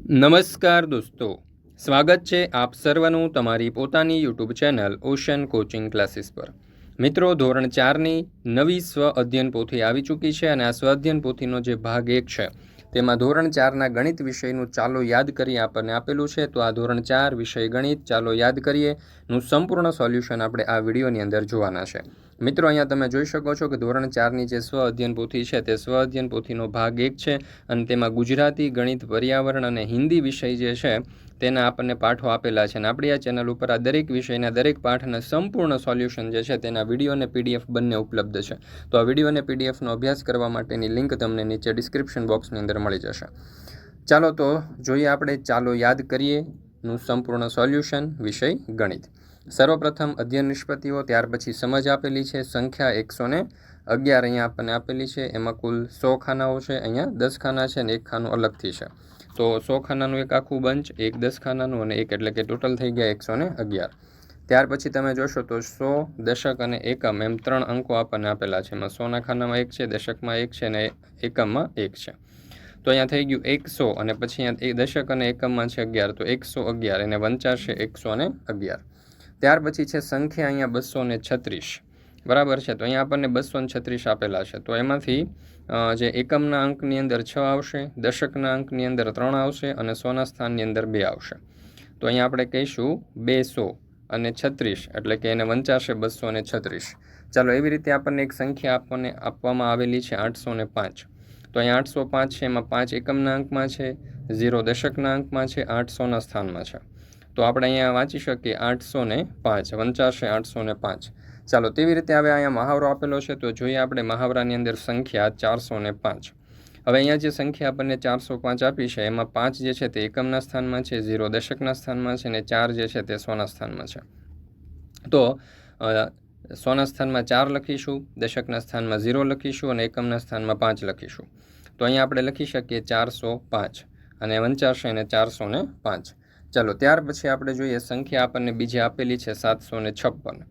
નમસ્કાર દોસ્તો, સ્વાગત છે આપ સર્વનું તમારી પોતાની YouTube channel ocean coaching classes પર। મિત્રો, ધોરણ 4ની નવી સ્વ અધ્યયન પોથી આવી ચૂકી છે અને આ સ્વ અધ્યયન પોથીનો જે ભાગ 1 છે તેમાં ધોરણ 4ના ગણિત વિષયનું ચાલો યાદ કરીએ આપણને આપેલું છે। તો આ ધોરણ 4 વિષય ગણિત ચાલો યાદ કરીએ નું સંપૂર્ણ સોલ્યુશન આપણે આ વિડીયોની અંદર જોવાના છે। મિત્રો, અહીંયા તમે જોઈ શકો છો કે ધોરણ 4ની જે સ્વ અધ્યયન પોથી છે તે સ્વ અધ્યયન પોથીનો ભાગ 1 છે અને તેમાં ગુજરાતી, ગણિત, પર્યાવરણ અને હિન્દી વિષય જે છે તેના આપણને પાઠો આપેલા છે અને આપણી આ ચેનલ ઉપર આ દરેક વિષયના દરેક પાઠના સંપૂર્ણ સોલ્યુશન જે છે તેના વિડીયો અને પીડીએફ બંને ઉપલબ્ધ છે। તો આ વિડીયો અને પીડીએફનો અભ્યાસ કરવા માટેની લિંક તમને નીચે ડિસ્ક્રિપ્શન બોક્સની અંદર મળી જશે। ચાલો તો જોઈએ આપણે ચાલો યાદ કરીએ નું સંપૂર્ણ સોલ્યુશન વિષય ગણિત। સર્વપ્રથમ અધ્યયન નિષ્પત્તિઓ, ત્યાર પછી સમજ આપેલી છે। સંખ્યા 111 અહીંયા આપણને આપેલી છે, એમાં કુલ 100 ખાનાઓ છે, અહીંયા 10 ખાના છે અને એક ખાનું અલગથી છે। તો 100 ખાનાનું એક આખું બંચ, એક 10 ખાનાનું અને એક એટલે કે ટોટલ થઈ ગયા 111। ત્યાર પછી તમે જોશો તો 100, દશક અને એકમ એમ 3 અંકો આપણને આપેલા છે। એમાં 100ના ખાનામાં 1 છે, દશકમાં 1 છે અને એકમમાં 1 છે। તો અહીંયા થઈ ગયું 100 અને પછી અહીંયા દશક અને એકમમાં છે 11, તો 111 એને વંચાશે 111। ત્યાર પછી છે સંખ્યા અહીંયા 236, બરાબર છે। તો અહીંયા આપણને 236 આપેલા છે, તો એમાંથી જે એકમના અંકની અંદર 6 આવશે, દશકના અંકની અંદર 3 આવશે અને 100ના સ્થાનની અંદર 2 આવશે। તો અહીંયા આપણે કહીશું 200 અને 36 એટલે કે એને વંચાશે 236। ચાલો, એવી રીતે આપણને એક સંખ્યા આપવામાં આવેલી છે 805। તો અહીંયા 805 છે, એમાં 5 એકમના અંકમાં છે, 0 દશકના અંકમાં છે, 8 100ના સ્થાનમાં છે। તો આપણે અહીંયા વાંચી શકીએ 805, વંચાશે 805। ચાલો, તેવી રીતે હવે અહીંયા મહાવરો આપેલો છે, તો જોઈએ આપણે મહાવરાની અંદર સંખ્યા 405। હવે અહીંયા જે સંખ્યા આપણને 405 આપી છે એમાં 5 જે છે તે એકમના સ્થાનમાં છે, 0 દશકના સ્થાનમાં છે અને 4 જે છે તે 100ના સ્થાનમાં છે। તો 100ના સ્થાનમાં 4 લખીશું, દશકના સ્થાનમાં 0 લખીશું અને એકમના સ્થાનમાં 5 લખીશું। તો અહીંયા આપણે લખી શકીએ 405 અને વંચાશે અને 405। ચાલો, ત્યાર પછી આપણે જોઈએ સંખ્યા આપણને બીજી આપેલી છે 756।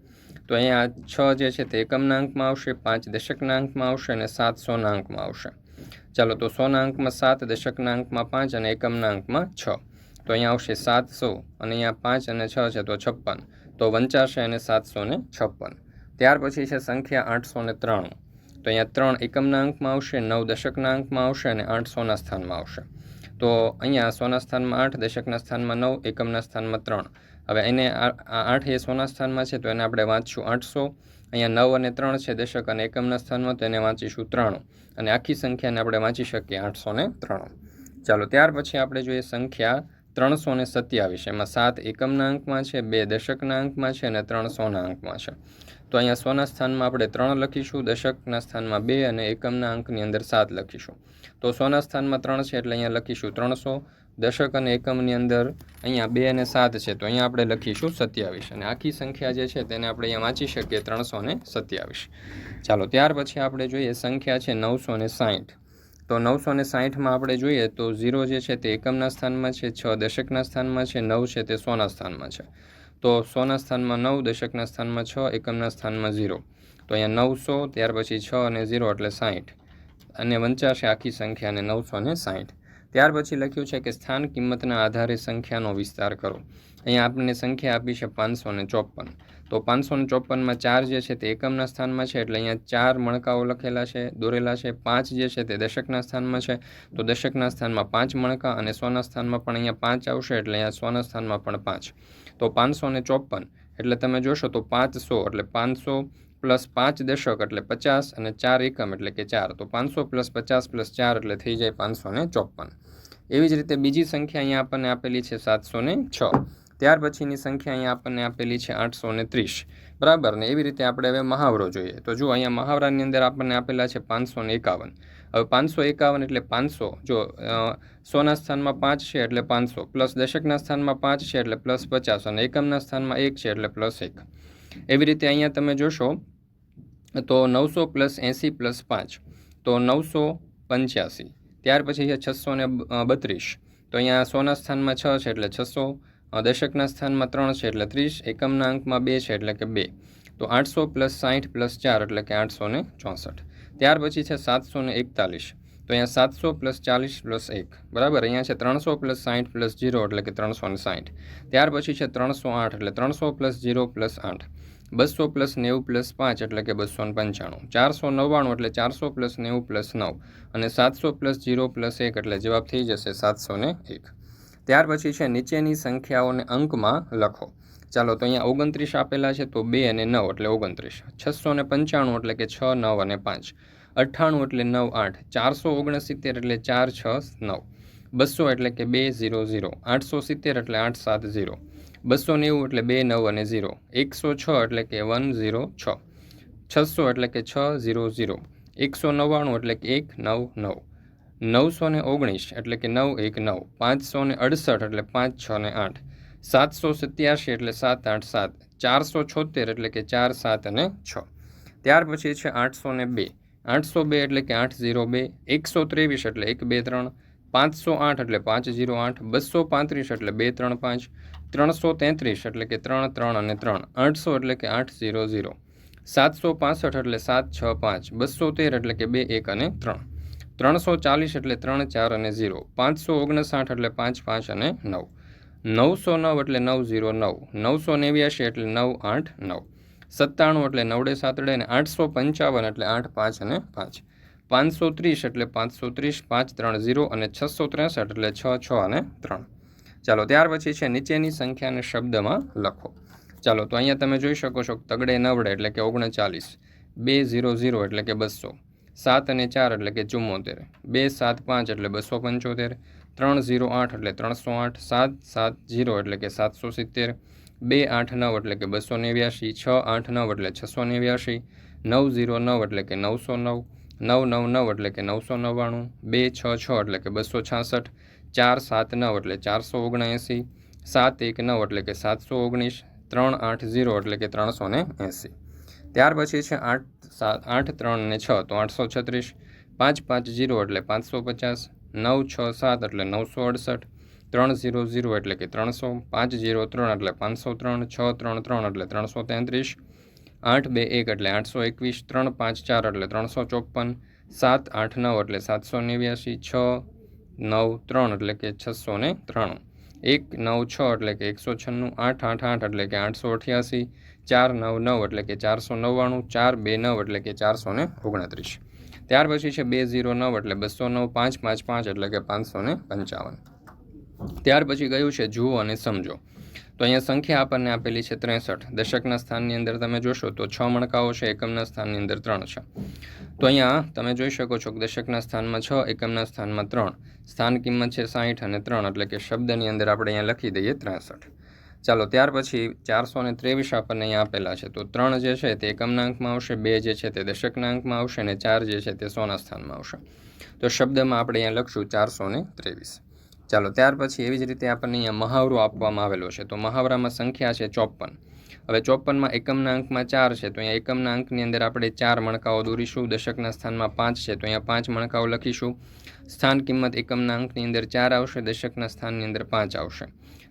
તો અહીંયા 6 જે છે તે એકમના અંકમાં આવશે, 5 દશકના અંકમાં આવશે અને 7 100ના અંકમાં આવશે। ચાલો, તો 100ના અંકમાં 7, દશકના અંકમાં 5 અને એકમના અંકમાં 6। તો અહીંયા આવશે 700 અને અહીંયા 5 અને 6 છે તો 56, તો વંચાશે અને 756। ત્યાર પછી છે સંખ્યા 893। તો અહીંયા 3 એકમના અંકમાં આવશે, 9 દશકના અંકમાં આવશે અને 8 100ના સ્થાનમાં આવશે। તો અહીંયા 100ના સ્થાનમાં 8, દશકના સ્થાનમાં 9, એકમના સ્થાનમાં 3। હવે એને 8 એ 100ના સ્થાનમાં છે તો એને આપણે વાંચીશું 800। અહીંયા 9 અને 3 છે દશક અને એકમના સ્થાનમાં, તો એને વાંચીશું 3 અને આખી સંખ્યાને આપણે વાંચી શકીએ 803। ચાલો, ત્યાર પછી આપણે જોઈએ સંખ્યા 327। એમાં 7 એકમના અંકમાં છે, 2 દશકના અંકમાં છે અને 3 100ના અંકમાં છે। તો અહીંયા 100ના સ્થાનમાં આપણે 3 લખીશું, દશકના સ્થાનમાં 2 અને એકમના અંકની અંદર 7 લખીશું। તો 100ના સ્થાનમાં 3 છે એટલે અહીંયા લખીશું 300, દશક અને એકમની અંદર અહીંયા 2 અને 7 છે તો અહીંયા આપણે લખીશું 27 અને આખી સંખ્યા જે છે તેને આપણે અહીંયા વાંચી શકીએ 327। ચાલો, ત્યાર પછી આપણે જોઈએ સંખ્યા છે 960। તો 960માં આપણે જોઈએ તો 0 જે છે તે એકમના સ્થાનમાં છે, 6 દશકના સ્થાનમાં છે, 9 છે તે 100ના સ્થાનમાં છે। તો 100ના સ્થાનમાં 9, દશકના સ્થાનમાં 6, એકમના સ્થાનમાં 0। તો અહીંયા 900, ત્યાર પછી 6 અને 0 એટલે 60 અને વંચાશે આખી સંખ્યાને 960। ત્યાર પછી લખ્યું છે કે સ્થાન કિંમતના આધારે સંખ્યાનો વિસ્તાર કરો। અહીંયા આપણને સંખ્યા આપી છે 554। તો 554માં 4 જે છે તે એકમના સ્થાનમાં છે એટલે અહીંયા 4 મણકાઓ લખેલા છે, દોરેલા છે। 5 જે છે તે દશકના સ્થાનમાં છે, તો દશકના સ્થાનમાં 5 મણકા અને 100ના સ્થાનમાં પણ અહીંયા 5 આવશે એટલે અહીંયા 100ના સ્થાનમાં પણ 5। તો 554 એટલે તમે જોશો તો 500 એટલે 500 પ્લસ 5 દશક એટલે 50 અને 4 એકમ એટલે કે 4। તો 500 પ્લસ 50 પ્લસ 4 એટલે થઈ જાય 554। એવી જ રીતે બીજી સંખ્યા અહીંયા આપણને આપેલી છે 706। ત્યાર પછીની સંખ્યા અહીંયા આપણને આપેલી છે 830, બરાબર ને। એવી રીતે આપણે હવે મહાવરો જોઈએ તો જો અહીંયા મહાવરાની અંદર આપણને આપેલા છે 551। હવે 551 એટલે 500, જો 100ના સ્થાનમાં 5 છે એટલે 500, પ્લસ દશકના સ્થાનમાં 5 છે એટલે પ્લસ 50 અને એકમના સ્થાનમાં 1 છે એટલે પ્લસ 1। એવી રીતે અહીંયા તમે જોશો તો 900 પ્લસ 80 પ્લસ 5 તો 985। ત્યાર પછી છે 632। તો અહીંયા 100ના સ્થાનમાં 6 છે એટલે 600, દશકના સ્થાનમાં 3 છે એટલે 30, એકમના અંકમાં 2 છે એટલે કે 2। તો 800 પ્લસ 60 પ્લસ 4 એટલે કે 864। ત્યાર પછી છે 741। તો અહીંયા 700 + 40 + 1 બરાબર. અહીંયા છે 300 + 60 + 0 એટલે કે 360. ત્યાર પછી છે 308 એટલે 300 + 0 + 8. 200 + 90 + 5 એટલે કે 295. 499 એટલે 400 + 90 + 9 અને 700 + 0 + 1 એટલે જવાબ થઈ જશે 701. ત્યાર પછી છે નીચેની સંખ્યાઓને અંકમાં લખો. ચાલો તો અહીંયા 29 આપેલા છે, તો 2 અને 9 એટલે 29. 695 એટલે કે 6, 9 અને 5. 98 એટલે 9, 8. 469 એટલે 4, 6, 9. 200 એટલે કે 2, 0, 0. 870 એટલે 8, 7, 0. 290 એટલે 2, 9 અને 0. 106 એટલે કે 1, 0, 6. 600 એટલે કે 6, 0, 0. 199 એટલે કે 1, 9, 9. 919 એટલે કે 9, 1, 9. 568 એટલે 5, 6 અને 8. 787 એટલે 7, 8, 7. 476 એટલે કે 4, 7 અને 6. ત્યાર પછી છે 802. 802 એટલે કે 802. 123 એટલે 1, 2, 3. 508 એટલે 508. 235 એટલે 2, 3, 5. 333 એટલે કે 3, 3 અને 3. 800 એટલે કે 800. 765 એટલે 7, 6, 5. 213 એટલે કે 2, 1 અને 3. 340 એટલે 3, 4 અને 0. 559 એટલે 5, 5 અને 9. 909 એટલે 909. 989 એટલે 9, 8, 9. 97 એટલે 9, 7 અને 855 એટલે 8, 5 અને 5. 530 એટલે 530, 5, 3, 0 અને 663 એટલે 6, 6 અને 3. ચાલો ત્યાર પછી છે નીચેની સંખ્યાને શબ્દમાં લખો. ચાલો તો અહીંયા તમે જોઈ શકો છો તગડે નવડે એટલે કે 39. 200 એટલે કે 200. 7 અને 4 એટલે કે 74. 275 એટલે 275. 308 એટલે 308. 770 એટલે કે 770. 289 એટલે કે 289. 689 એટલે 689. 909 એટલે કે 909. 999 એટલે કે 999. 266 એટલે કે 266. 479 એટલે 479. 719 એટલે કે 719. 380 એટલે કે 380. ત્યાર પછી છે 8, 3 અને 6 તો 836. 550 એટલે 550. 967 એટલે 968. 300 એટલે કે 300. 503 એટલે 503. 633 એટલે 333. 821 એટલે 821. 354 એટલે 354. 789 એટલે 789. 693 એટલે કે 693. 196 એટલે કે 196. 888 એટલે કે 888. 499 એટલે કે 499. 429 એટલે કે 429. ત્યાર પછી છે 209 એટલે 209. 555 એટલે કે 555. ત્યાર પછી ગયું છે જુઓ અને સમજો. તો અહીંયા સંખ્યા આપણને આપેલી છે 63. દશકના સ્થાનની અંદર તમે જોશો તો 6 મણકાઓ છે, એકમના સ્થાનની અંદર 3 છે. તો અહીંયા તમે જોઈ શકો છો કે દશકના સ્થાનમાં 6, એકમના સ્થાનમાં 3. સ્થાન કિંમત છે 60 અને 3 એટલે કે શબ્દની અંદર આપણે અહીંયા લખી દઈએ 63. ચાલો ત્યાર પછી 423 આપણને અહીંયા આપેલા છે. તો 3 જે છે તે એકમના અંકમાં આવશે, 2 જે છે તે દશકના અંકમાં આવશે અને 4 જે છે તે સોના સ્થાનમાં આવશે. તો શબ્દમાં આપણે અહીંયા લખશું 423. ચાલો ત્યાર પછી એવી જ રીતે આપણને અહીંયા મહાવરો આપવામાં આવેલો છે. તો મહાવરામાં સંખ્યા છે 54. હવે 54માં એકમના અંકમાં 4 છે, તો અહીંયા એકમના અંકની અંદર આપણે 4 મણકાઓ દોરીશું. દશકના સ્થાનમાં 5 છે, તો અહીંયા 5 મણકાઓ લખીશું. સ્થાન કિંમત એકમના અંકની અંદર 4 આવશે, દશકના સ્થાનની અંદર 5 આવશે.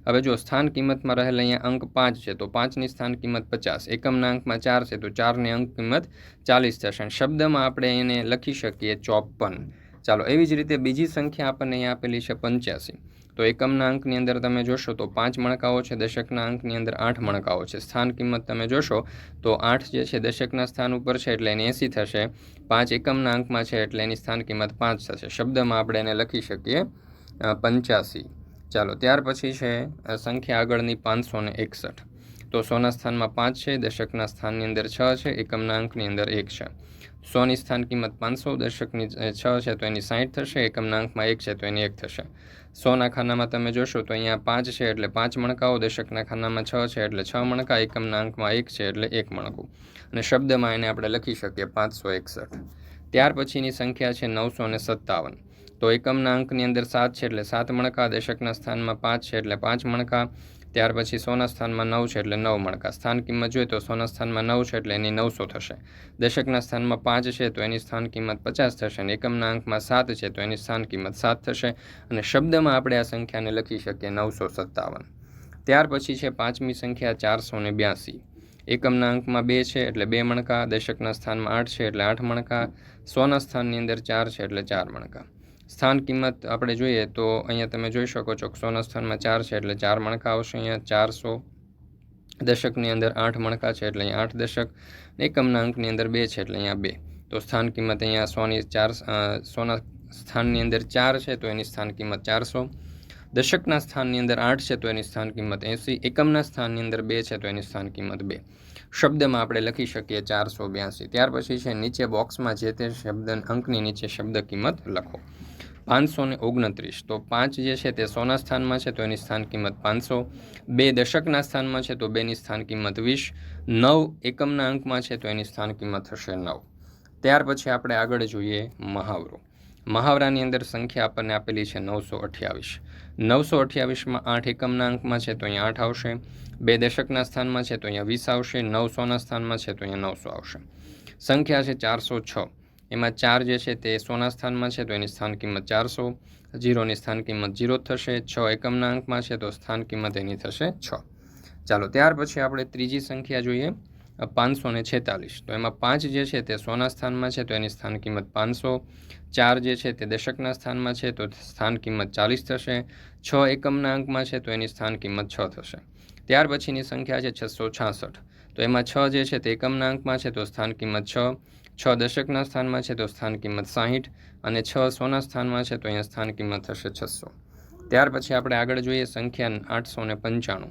હવે જો સ્થાન કિંમતમાં રહેલા અહીંયા અંક 5 છે, તો 5ની સ્થાન કિંમત 50. એકમના અંકમાં 4 છે, તો 4ની અંક કિંમત 40 થશે. શબ્દમાં આપણે એને લખી શકીએ 54. ચાલો એવી જ રીતે બીજી સંખ્યા આપણને અહીંયા આપેલી છે 85. તો એકમના અંકની અંદર તમે જોશો તો 5 મણકાઓ છે, દશકના અંકની અંદર 8 મણકાઓ છે. સ્થાન કિંમત તમે જોશો તો 8 જે છે દશકના સ્થાન ઉપર છે એટલે એની 80 થશે. 5 એકમના અંકમાં છે એટલે એની સ્થાન કિંમત 5 થશે. શબ્દમાં આપણે એને લખી શકીએ 85. ચાલો ત્યાર પછી છે સંખ્યા આગળની 561. તો સોના સ્થાનમાં 5 છે, દશકના સ્થાનની અંદર 6 છે, એકમના અંકની અંદર 1 છે. સોની સ્થાન કિંમત 500, દશકની 6 છે તો એની 60 થશે, એકમના અંકમાં 1 છે તો એની 1 થશે. સોના ખાનામાં તમે જોશો તો અહીંયા 5 છે એટલે 5 મણકાઓ, દશકના ખાનામાં 6 છે એટલે 6 મણકા, એકમના અંકમાં 1 છે એટલે 1 મણકું. અને શબ્દમાં એને આપણે લખી શકીએ 561. ત્યાર પછીની સંખ્યા છે 957. તો એકમના અંકની અંદર 7 છે એટલે 7 મણકા, દશકના સ્થાનમાં 5 છે એટલે 5 મણકા. ત્યાર પછી સોના સ્થાનમાં 9 છે એટલે 9 મણકા. સ્થાન કિંમત જોઈએ તો સોના સ્થાનમાં 9 છે એટલે એની 900 થશે. દશકના સ્થાનમાં 5 છે તો એની સ્થાન કિંમત 50 થશે અને એકમના અંકમાં 7 છે તો એની સ્થાન કિંમત 7 થશે. અને શબ્દમાં આપણે આ સંખ્યાને લખી શકીએ 957. ત્યાર પછી છે પાંચમી સંખ્યા 482. એકમના અંકમાં 2 છે એટલે 2 મણકા, દશકના સ્થાનમાં 8 છે એટલે 8 મણકા, સોના સ્થાનની અંદર 4 છે એટલે 4 મણકા. સ્થાન કિંમત આપણે જોઈએ તો અહીંયા તમે જોઈ શકો છો કે સોના સ્થાનમાં 4 છે એટલે 4 મણકા આવશે, અહીંયા 400. દશકની અંદર 8 મણકા છે એટલે અહીંયા 8 દશક. એકમના અંકની અંદર 2 છે એટલે અહીંયા 2. તો સ્થાન કિંમત અહીંયા સોના સ્થાનની અંદર 4 છે તો એની સ્થાન કિંમત 400. દશકના સ્થાનની અંદર 8 છે તો એની સ્થાન કિંમત 80. એકમના સ્થાનની અંદર 2 છે તો એની સ્થાન કિંમત 2. શબ્દમાં આપણે લખી શકીએ 482. ત્યાર પછી છે નીચે બોક્સમાં જે તે શબ્દ અંકની નીચે શબ્દ કિંમત લખો. 529. તો 5 જે છે તે સોના સ્થાનમાં છે તો એની સ્થાન કિંમત 500. 2 દશકના સ્થાનમાં છે તો 2ની સ્થાન કિંમત 20. 9 એકમના અંકમાં છે તો એની સ્થાન કિંમત થશે 9. ત્યાર પછી આપણે આગળ જોઈએ મહાવરો. મહાવરાની અંદર સંખ્યા આપણને આપેલી છે 928. 928માં 8 એકમના અંકમાં છે તો અહીંયા 8 આવશે. 2 દશકના સ્થાનમાં છે તો અહીંયા 20 આવશે. 9 સોના સ્થાનમાં છે તો અહીંયા 900 આવશે. સંખ્યા છે 406. એમાં 4 જે છે તે સોના સ્થાનમાં છે તો એની સ્થાન કિંમત 400. 0ની સ્થાન કિંમત 0 થશે. 6 એકમના અંકમાં છે તો સ્થાન કિંમત એની થશે 6. ચાલો ત્યાર પછી આપણે ત્રીજી સંખ્યા જોઈએ 546. તો એમાં 5 જે છે તે સોના સ્થાનમાં છે તો એની સ્થાન કિંમત 500. 4 જે છે તે દશકના સ્થાનમાં છે તો સ્થાન કિંમત 40 થશે. 6 એકમના અંકમાં છે તો એની સ્થાન કિંમત 6 થશે. ત્યાર પછીની સંખ્યા છે 666. તો એમાં 6 જે છે તે એકમના અંકમાં છે તો સ્થાન કિંમત 6. 6 દશકના સ્થાનમાં છે તો સ્થાન કિંમત 60. અને 6 સોના સ્થાનમાં છે તો અહીંયા સ્થાન કિંમત થશે 600. ત્યાર પછી આપણે આગળ જોઈએ સંખ્યા 895.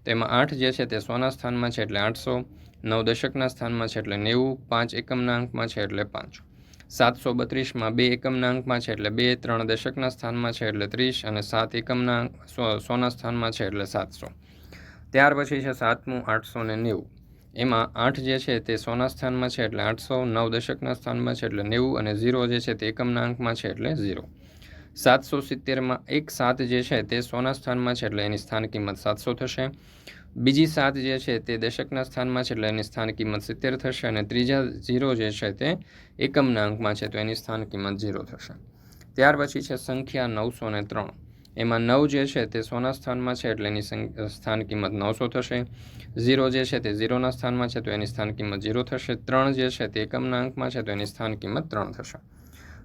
તો એમાં 8 જે છે તે સોના સ્થાનમાં છે એટલે 800. 9 દશકના સ્થાનમાં છે એટલે 90. 5 એકમના અંકમાં છે એટલે 5. 732માં 2 એકમના અંકમાં છે એટલે 2. 3 દશકના સ્થાનમાં છે એટલે 30. અને 7 એકમના સોના સ્થાનમાં છે એટલે 700. ત્યાર પછી છે 7મું 890. એમાં 8 જે છે તે સોના સ્થાનમાં છે એટલે 800. 9 દશકના સ્થાનમાં છે એટલે 90. અને 0 જે છે તે એકમના અંકમાં છે એટલે 0. 770માં 1 7 જે છે તે સોના સ્થાનમાં છે એટલે એની સ્થાન કિંમત 700 થશે. બીજી 7 જે છે તે દશકના સ્થાનમાં છે એટલે એની સ્થાન કિંમત 70 થશે. અને ત્રીજા 0 જે છે તે એકમના અંકમાં છે તો એની સ્થાન કિંમત 0 થશે. ત્યાર પછી છે સંખ્યા 903. એમાં 9 જે છે તે સોના સ્થાનમાં છે એટલે એની સ્થાન કિંમત 900 થશે. 0 જે છે તે 0ના સ્થાનમાં છે તો એની સ્થાન કિંમત 0 થશે. 3 જે છે તે એકમના અંકમાં છે તો એની સ્થાન કિંમત 3 થશે.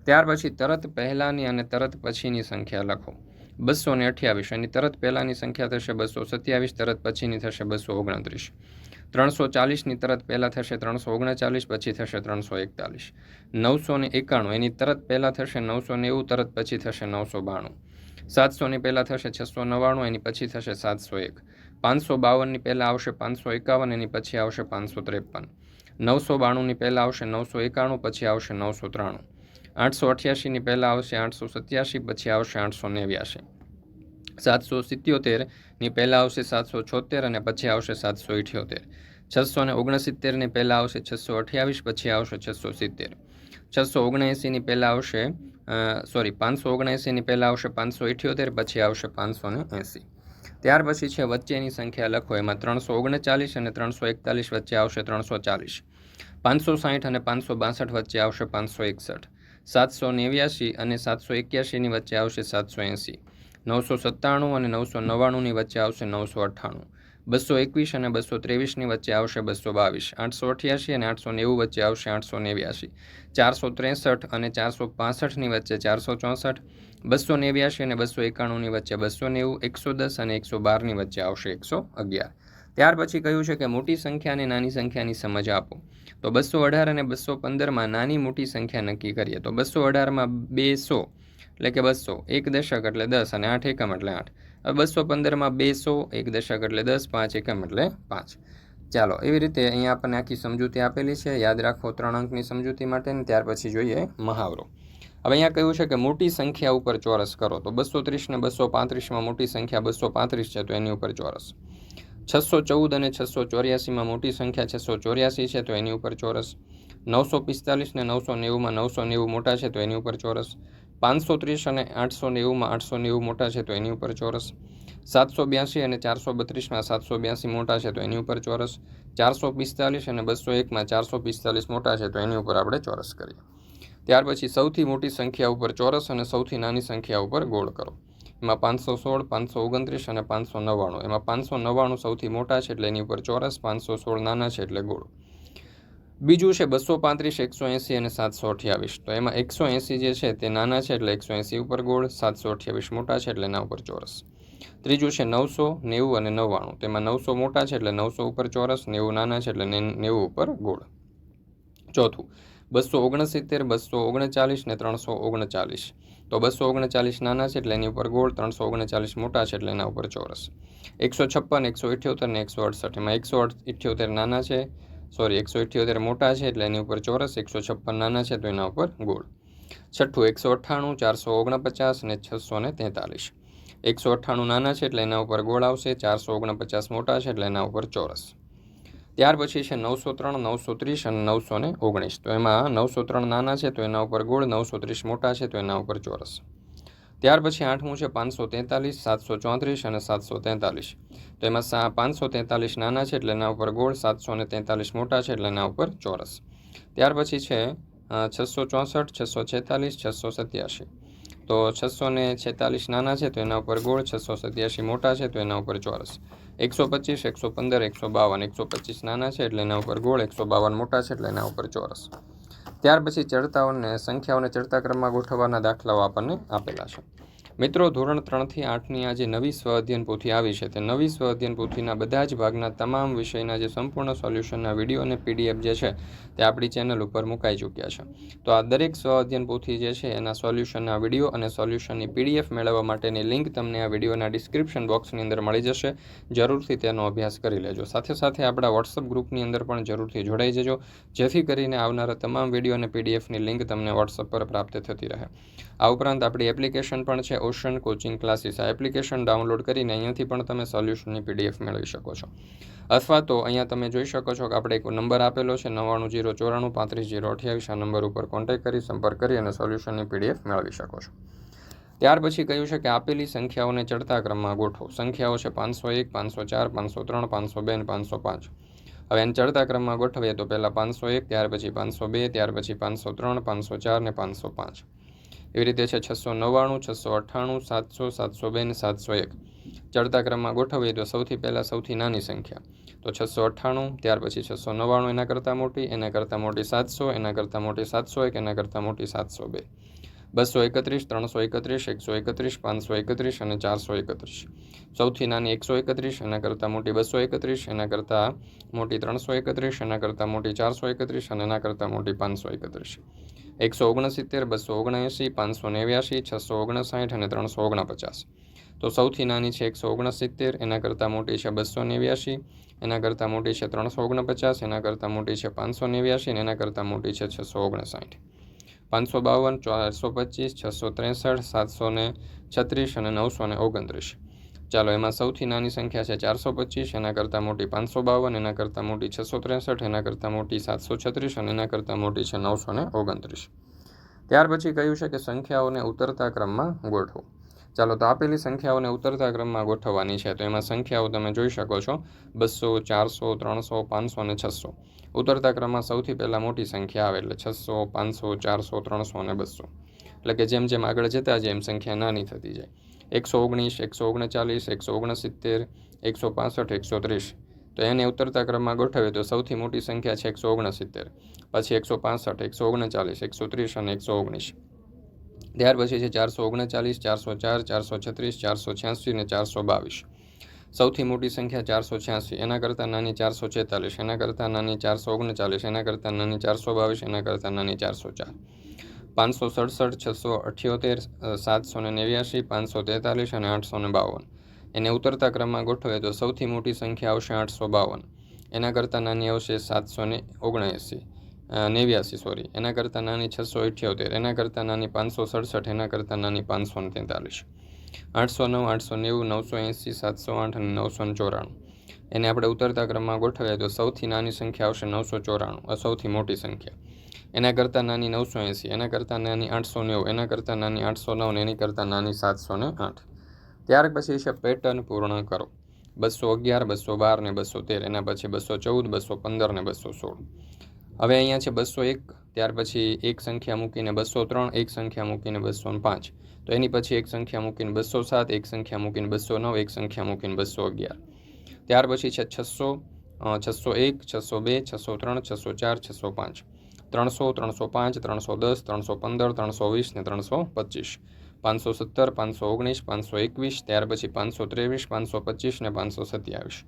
ત્યાર પછી તરત પહેલાંની અને તરત પછીની સંખ્યા લખો. 228. એની તરત પહેલાંની સંખ્યા થશે 227. તરત પછીની થશે 229. 340ની તરત પહેલાં થશે 339. પછી થશે 341. 991 એની તરત પહેલાં થશે 990. તરત પછી થશે 992. 700ની પહેલાં થશે 699. એની પછી થશે 701. 552ની પહેલાં આવશે 551. એની પછી આવશે 553. 992ની પહેલાં આવશે 991. પછી આવશે 993. 888ની પહેલાં આવશે 887. પછી આવશે 889. 777ની પહેલાં આવશે 776. અને પછી આવશે 778. 669ની પહેલાં આવશે 628. પછી આવશે 670. 679ની પહેલાં આવશે 579ની પહેલાં આવશે 578. પછી આવશે 580. ત્યાર પછી છે વચ્ચેની સંખ્યા લખો. એમાં 339 અને 341 વચ્ચે આવશે 340. 560 અને 562 વચ્ચે આવશે 561. 789 અને 781ની વચ્ચે આવશે 780. 997 અને 999ની વચ્ચે આવશે 998. 221 અને 223ની વચ્ચે આવશે 222. 888 અને 890 વચ્ચે આવશે 889. 463 અને 465ની વચ્ચે 464. 289 અને 291ની વચ્ચે 290. 110 અને 112ની વચ્ચે આવશે 111. ત્યાર પછી કહ્યું છે કે મોટી સંખ્યા અને નાની સંખ્યાની સમજ આપો. તો 218 અને 215માં નાની મોટી સંખ્યા નક્કી કરીએ. તો 218માં 200 એટલે કે 200. 1 દશક એટલે 10 અને 8 એકમ એટલે 8. હવે 215માં 200, 1 દશક એટલે 10, 5 એકમ એટલે 5. ચાલો એવી રીતે અહીંયા આપણને આખી સમજૂતી આપેલી છે. યાદ રાખો 3 અંકની સમજૂતી માટેની. ત્યાર પછી જોઈએ મહાવરો. હવે અહીંયા કહ્યું છે કે મોટી સંખ્યા ઉપર ચોરસ કરો. તો 230 ને 235માં મોટી સંખ્યા 235 છે તો એની ઉપર ચોરસ. 614 અને 684માં મોટી સંખ્યા 684 છે તો એની ઉપર ચોરસ. 945 ને 990માં 990 મોટા છે તો એની ઉપર ચોરસ. 530 અને 890માં 890 મોટા છે તો એની ઉપર ચોરસ. 782 અને 432માં 782 મોટા છે તો એની ઉપર ચોરસ. 445 અને 201માં 445 મોટા છે તો એની ઉપર આપણે ચોરસ કરીએ. ત્યાર પછી સૌથી મોટી સંખ્યા ઉપર ચોરસ અને સૌથી નાની સંખ્યા ઉપર ગોળ કરો. એમાં 516, 529 અને 599. એમાં 599 સૌથી મોટા છે એટલે એની ઉપર ચોરસ, 516 નાના છે એટલે ગોળ. બીજું છે 235, 180 અને 728. તો એમાં 180 જે છે તે નાના છે એટલે 180 ઉપર ગોળ, 728 મોટા છે એટલે એના ઉપર ચોરસ. ત્રીજું છે 900, 90 અને 99. તેમાં 900 મોટા છે એટલે 900 ઉપર ચોરસ, 90 નાના છે એટલે 90 ઉપર ગોળ. ચોથું 269, 239 ને 339. તો 239 નાના છે એટલે એની ઉપર ગોળ, 339 મોટા છે એટલે એના ઉપર ચોરસ. 156, 178 ને 168. એમાં 178 નાના છે, 178 મોટા છે એટલે એની ઉપર ચોરસ, 156 નાના છે તો એના ઉપર ગોળ. છઠ્ઠું 198, 449 ને 643. 198 નાના છે એટલે એના ઉપર ગોળ આવશે, 449 મોટા છે એટલે એના ઉપર ચોરસ. ત્યાર પછી છે 903, 930 અને 919. તો એમાં 903 નાના છે તો એના ઉપર ગોળ, 930 મોટા છે તો એના ઉપર ચોરસ. ત્યાર પછી 8મું છે 543, 734 અને 743. તો એમાં 543 નાના છે એટલે એના ઉપર ગોળ, 743 મોટા છે એટલે એના ઉપર ચોરસ. ત્યાર પછી છે 664, 646, 687. તો 646 નાના છે તો એના ઉપર ગોળ, 687 મોટા છે તો એના ઉપર ચોરસ. 125, 115, 152. 125 નાના છે એટલે એના ઉપર ગોળ, 152 મોટા છે એટલે એના ઉપર ચોરસ. ત્યાર પછી સંખ્યાઓને ચડતા ક્રમમાં ગોઠવવાના દાખલાઓ આપણને આપેલા છે. મિત્રો, ધોરણ 3થી 8ની આ જે નવી સ્વ અધ્યયન પોથી આવી છે તે નવી સ્વ અધ્યયન પોથીના બધા જ ભાગના તમામ વિષયના જે સંપૂર્ણ સોલ્યુશનના વિડીયો અને પીડીએફ જે છે તે આપણી ચેનલ ઉપર મુકાઈ ચૂક્યા છે. તો આ દરેક સ્વ અધ્યયન પોથી જે છે એના સોલ્યુશનના વિડીયો અને સોલ્યુશનની પીડીએફ મેળવવા માટેની લિંક તમને આ વિડીયોના ડિસ્ક્રિપ્શન બોક્સની અંદર મળી જશે. જરૂરથી તેનો અભ્યાસ કરી લેજો. સાથે સાથે આપણા વોટ્સઅપ ગ્રુપની અંદર પણ જરૂરથી જોડાઈ જજો, જેથી કરીને આવનારા તમામ વિડીયો અને પીડીએફની લિંક તમને વોટ્સઅપ પર પ્રાપ્ત થતી રહે. આ ઉપરાંત આપણી એપ્લિકેશન પણ છે, ઓશન કોચિંગ ક્લાસીસ. આ એપ્લિકેશન ડાઉનલોડ કરીને અહીંયાથી પણ તમે સોલ્યુશનની પીડીએફ મેળવી શકો છો. અથવા તો અહીંયા તમે જોઈ શકો છો કે આપણે એક નંબર આપેલો છે 99 094 35 028. આ નંબર ઉપર કોન્ટેક્ટ કરી સંપર્ક કરી અને સોલ્યુશનની પીડીએફ મેળવી શકો છો. ત્યાર પછી કહ્યું છે કે આપેલી સંખ્યાઓને ચડતા ક્રમમાં ગોઠવો. સંખ્યાઓ છે 501, 504, 503, 502 અને 505. હવે એને ચડતા ક્રમમાં ગોઠવીએ તો પહેલાં 501, ત્યાર પછી 502, ત્યાર પછી 503, 504 ને 505. એવી રીતે છે 699, 698, 700, 702 ને 701. ચડતા ક્રમમાં ગોઠવીએ તો સૌથી પહેલાં સૌથી નાની સંખ્યા તો 698, ત્યાર પછી 699 એના કરતાં મોટી, એના કરતાં મોટી 700, એના કરતાં મોટી 701, એના કરતાં મોટી 702. 231, 331, 131, 531 અને 431. સૌથી નાની 131, એના કરતાં મોટી 231, એના કરતાં મોટી 331, એના કરતાં મોટી 431 અને એના કરતાં મોટી 531. 169, 279, 589, 659 અને 349. તો સૌથી નાની છે 169, એના કરતાં મોટી છે 289, એના કરતાં મોટી છે 349, એના કરતાં મોટી છે 589 અને એના કરતાં મોટી છે 659. 552, 425, 663, 736 અને 929. ચાલો, એમાં સૌથી નાની સંખ્યા છે 425, એના કરતાં મોટી 552, એના કરતાં મોટી 663, એના કરતાં મોટી 736 અને એના કરતાં મોટી છે 929. ત્યાર પછી કહ્યું છે કે સંખ્યાઓને ઉતરતા ક્રમમાં ગોઠવો. ચાલો, તો આપેલી સંખ્યાઓને ઉતરતા ક્રમમાં ગોઠવવાની છે. તો એમાં સંખ્યાઓ તમે જોઈ શકો છો 200, 400, 300, 500 અને 600. ઉતરતા ક્રમમાં સૌથી પહેલાં મોટી સંખ્યા આવે એટલે 600, 500, 400, 300 અને 200. એટલે કે જેમ જેમ આગળ જતા જાય એમ સંખ્યા નાની થતી જાય. 119, 139, 169, 165, 130. તો એને ઉતરતા ક્રમમાં ગોઠવીએ તો સૌથી મોટી સંખ્યા છે 169, પછી 165, 139, 130 અને 119. ત્યાર પછી છે 439, 404, 436, 486 ને 422. સૌથી મોટી સંખ્યા 486, એના કરતાં નાની 446, એના કરતાં નાની 439, એના કરતાં નાની 422, એના કરતાં નાની 404. 567, 678, 789, 543 અને 852. એને ઉતરતા ક્રમમાં ગોઠવે તો સૌથી મોટી સંખ્યા આવશે 852, એના કરતાં નાની આવશે 789, એના કરતાં નાની 678, એના કરતાં નાની 567, એના કરતાં નાની 543. 809, 890, 980, 708 અને 994. એને આપણે ઉતરતા ક્રમમાં ગોઠવીએ તો સૌથી નાની સંખ્યા આવશે 994, સૌથી મોટી સંખ્યા. એના કરતાં નાની 980, એના કરતાં નાની 890, એના કરતાં નાની 809 અને એની કરતાં નાની 708. ત્યાર પછી છે પેટર્ન પૂર્ણ કરો. 211, 212 ને 213, એના પછી 214, 215 ને 216. હવે અહીંયા છે 201, ત્યાર પછી એક સંખ્યા મૂકીને 203, એક સંખ્યા મૂકીને 205. તો એની પછી એક સંખ્યા મૂકીને 207, એક સંખ્યા મૂકીને 209, એક સંખ્યા મૂકીને 211. ત્યાર પછી છે 600, 601, 602, 603, 604, 605, 300, 305, 310, 315, 320 ને 325, 517, 519, 521, ત્યાર પછી 523, 525 ને 527,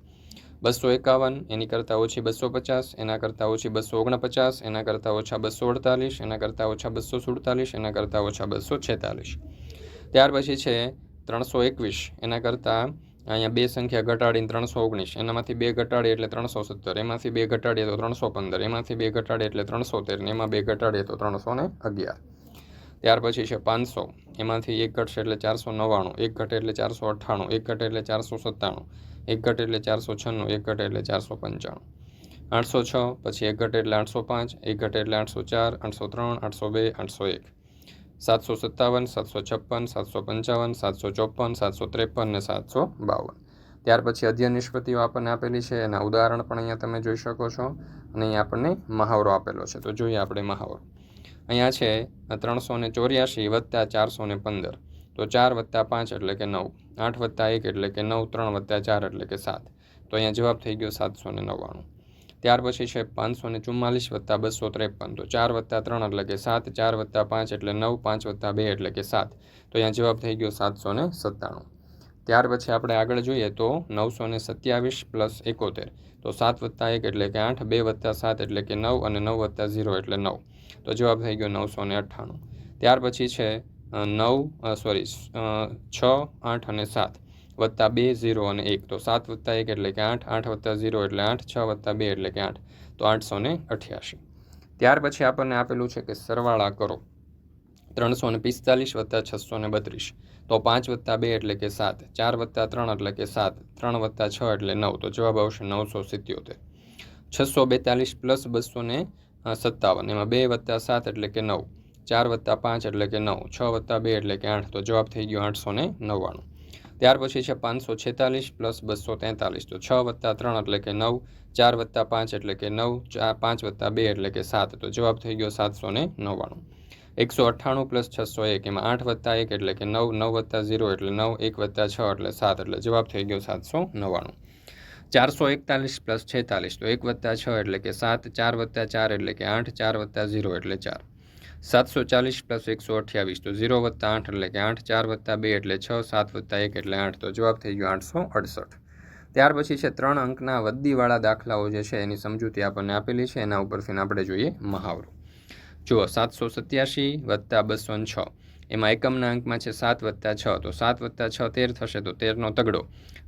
251, એની કરતાં ઓછી 250, એના કરતાં ઓછી 249, એના કરતાં ઓછા 248, એના કરતાં ઓછા 247, એના કરતાં ઓછા 246. ત્યાર પછી છે 321, એના કરતાં અહીંયા બે સંખ્યા ઘટાડીને 319, એનામાંથી બે ઘટાડીએ એટલે 317, એમાંથી બે ઘટાડીએ તો 315, એમાંથી બે ઘટાડીએ એટલે 313, ને એમાં બે ઘટાડીએ તો 311. ત્યાર પછી છે 500, એમાંથી એક ઘટશે એટલે 499, એક ઘટે એટલે 498, એક ઘટે એટલે 497, એક ઘટે એટલે 496, એક ઘટે એટલે 495, 806, પછી એક ઘટે એટલે 805, એક ઘટે એટલે 804, 803, 802, 801, 757, 756, 755, 754, 753 ને 752. ત્યાર પછી અધ્યયન નિષ્પત્તિઓ આપણને આપેલી છે, એના ઉદાહરણ પણ અહીંયા તમે જોઈ શકો છો, અને અહીંયા આપણને મહાવરો આપેલો છે. તો જોઈએ આપણે મહાવરો. અહીંયા છે 384 વત્તા 415, તો 4 વત્તા 5 એટલે કે 9, 8 વત્તા 1 એટલે કે 9, 3 વત્તા 4 એટલે કે 7. તો અહીંયા જવાબ થઈ ગયો 799. ત્યાર પછી છે 544 વત્તા 253, તો 4 વત્તા 3 એટલે કે 7, 4 વત્તા 5 એટલે 9, 5 વત્તા 2 એટલે કે 7. તો અહીંયા જવાબ થઈ ગયો 797. ત્યાર પછી આપણે આગળ જોઈએ તો 927 પ્લસ 71, તો 7 વત્તા 1 એટલે કે 8, 2 વત્તા 7 એટલે કે 9, અને 9 વત્તા 0 એટલે 9. તો જવાબ થઈ ગયો 998. ત્યાર પછી છે 6, 8 અને 7 વત્તા 2, 0 અને 1, તો 7 વત્તા 1 એટલે કે 8, 8 વત્તા 0 એટલે 8, 6 વત્તા 2 એટલે કે 8, તો 888. ત્યાર પછી આપણને આપેલું છે કે સરવાળા કરો 345 વત્તા 632, તો 5 વત્તા 2 એટલે કે 7, 4 વત્તા 3 એટલે કે 7, 3 વત્તા 6 એટલે 9, તો જવાબ આવશે 977. 642 પ્લસ 257, એમાં 2 વત્તા 7 એટલે કે 9, 4 વત્તા 5 એટલે કે 9, 6 વત્તા 2 એટલે કે 8, તો જવાબ થઈ ગયો 899. ત્યાર પછી છે 546 પ્લસ 243, તો 6 વત્તા 3 એટલે કે 9, 4 વત્તા 5 એટલે કે 9, 5 વત્તા 2 એટલે કે 7, તો જવાબ થઈ ગયો 799. 198 પ્લસ 601, એમાં 8 વત્તા 1 એટલે કે 9, 9 વત્તા 0 એટલે 9, 1 વત્તા 6 એટલે 7, એટલે જવાબ થઈ ગયો 799. 441 પ્લસ 46, તો 1 વત્તા 6 એટલે કે 7, 4 વત્તા 4 એટલે કે 8, 4 વત્તા 0 એટલે 4. 740 પ્લસ 128, તો 0 વત્તા 8 એટલે કે 8, 4 વત્તા 2 એટલે 6, 7 વત્તા 1 એટલે 8, તો જવાબ થઈ ગયો 868. ત્યાર પછી છે 3 અંકના વદ્દીવાળા દાખલાઓ જે છે એની સમજૂતી આપણને આપેલી છે, એના ઉપરથી આપણે જોઈએ મહાવરો. જુઓ 787 વત્તા 206, એમાં એકમના અંકમાં છે 7 વત્તા 6, તો 7 વત્તા 6 13 થશે, તો 13નો તગડો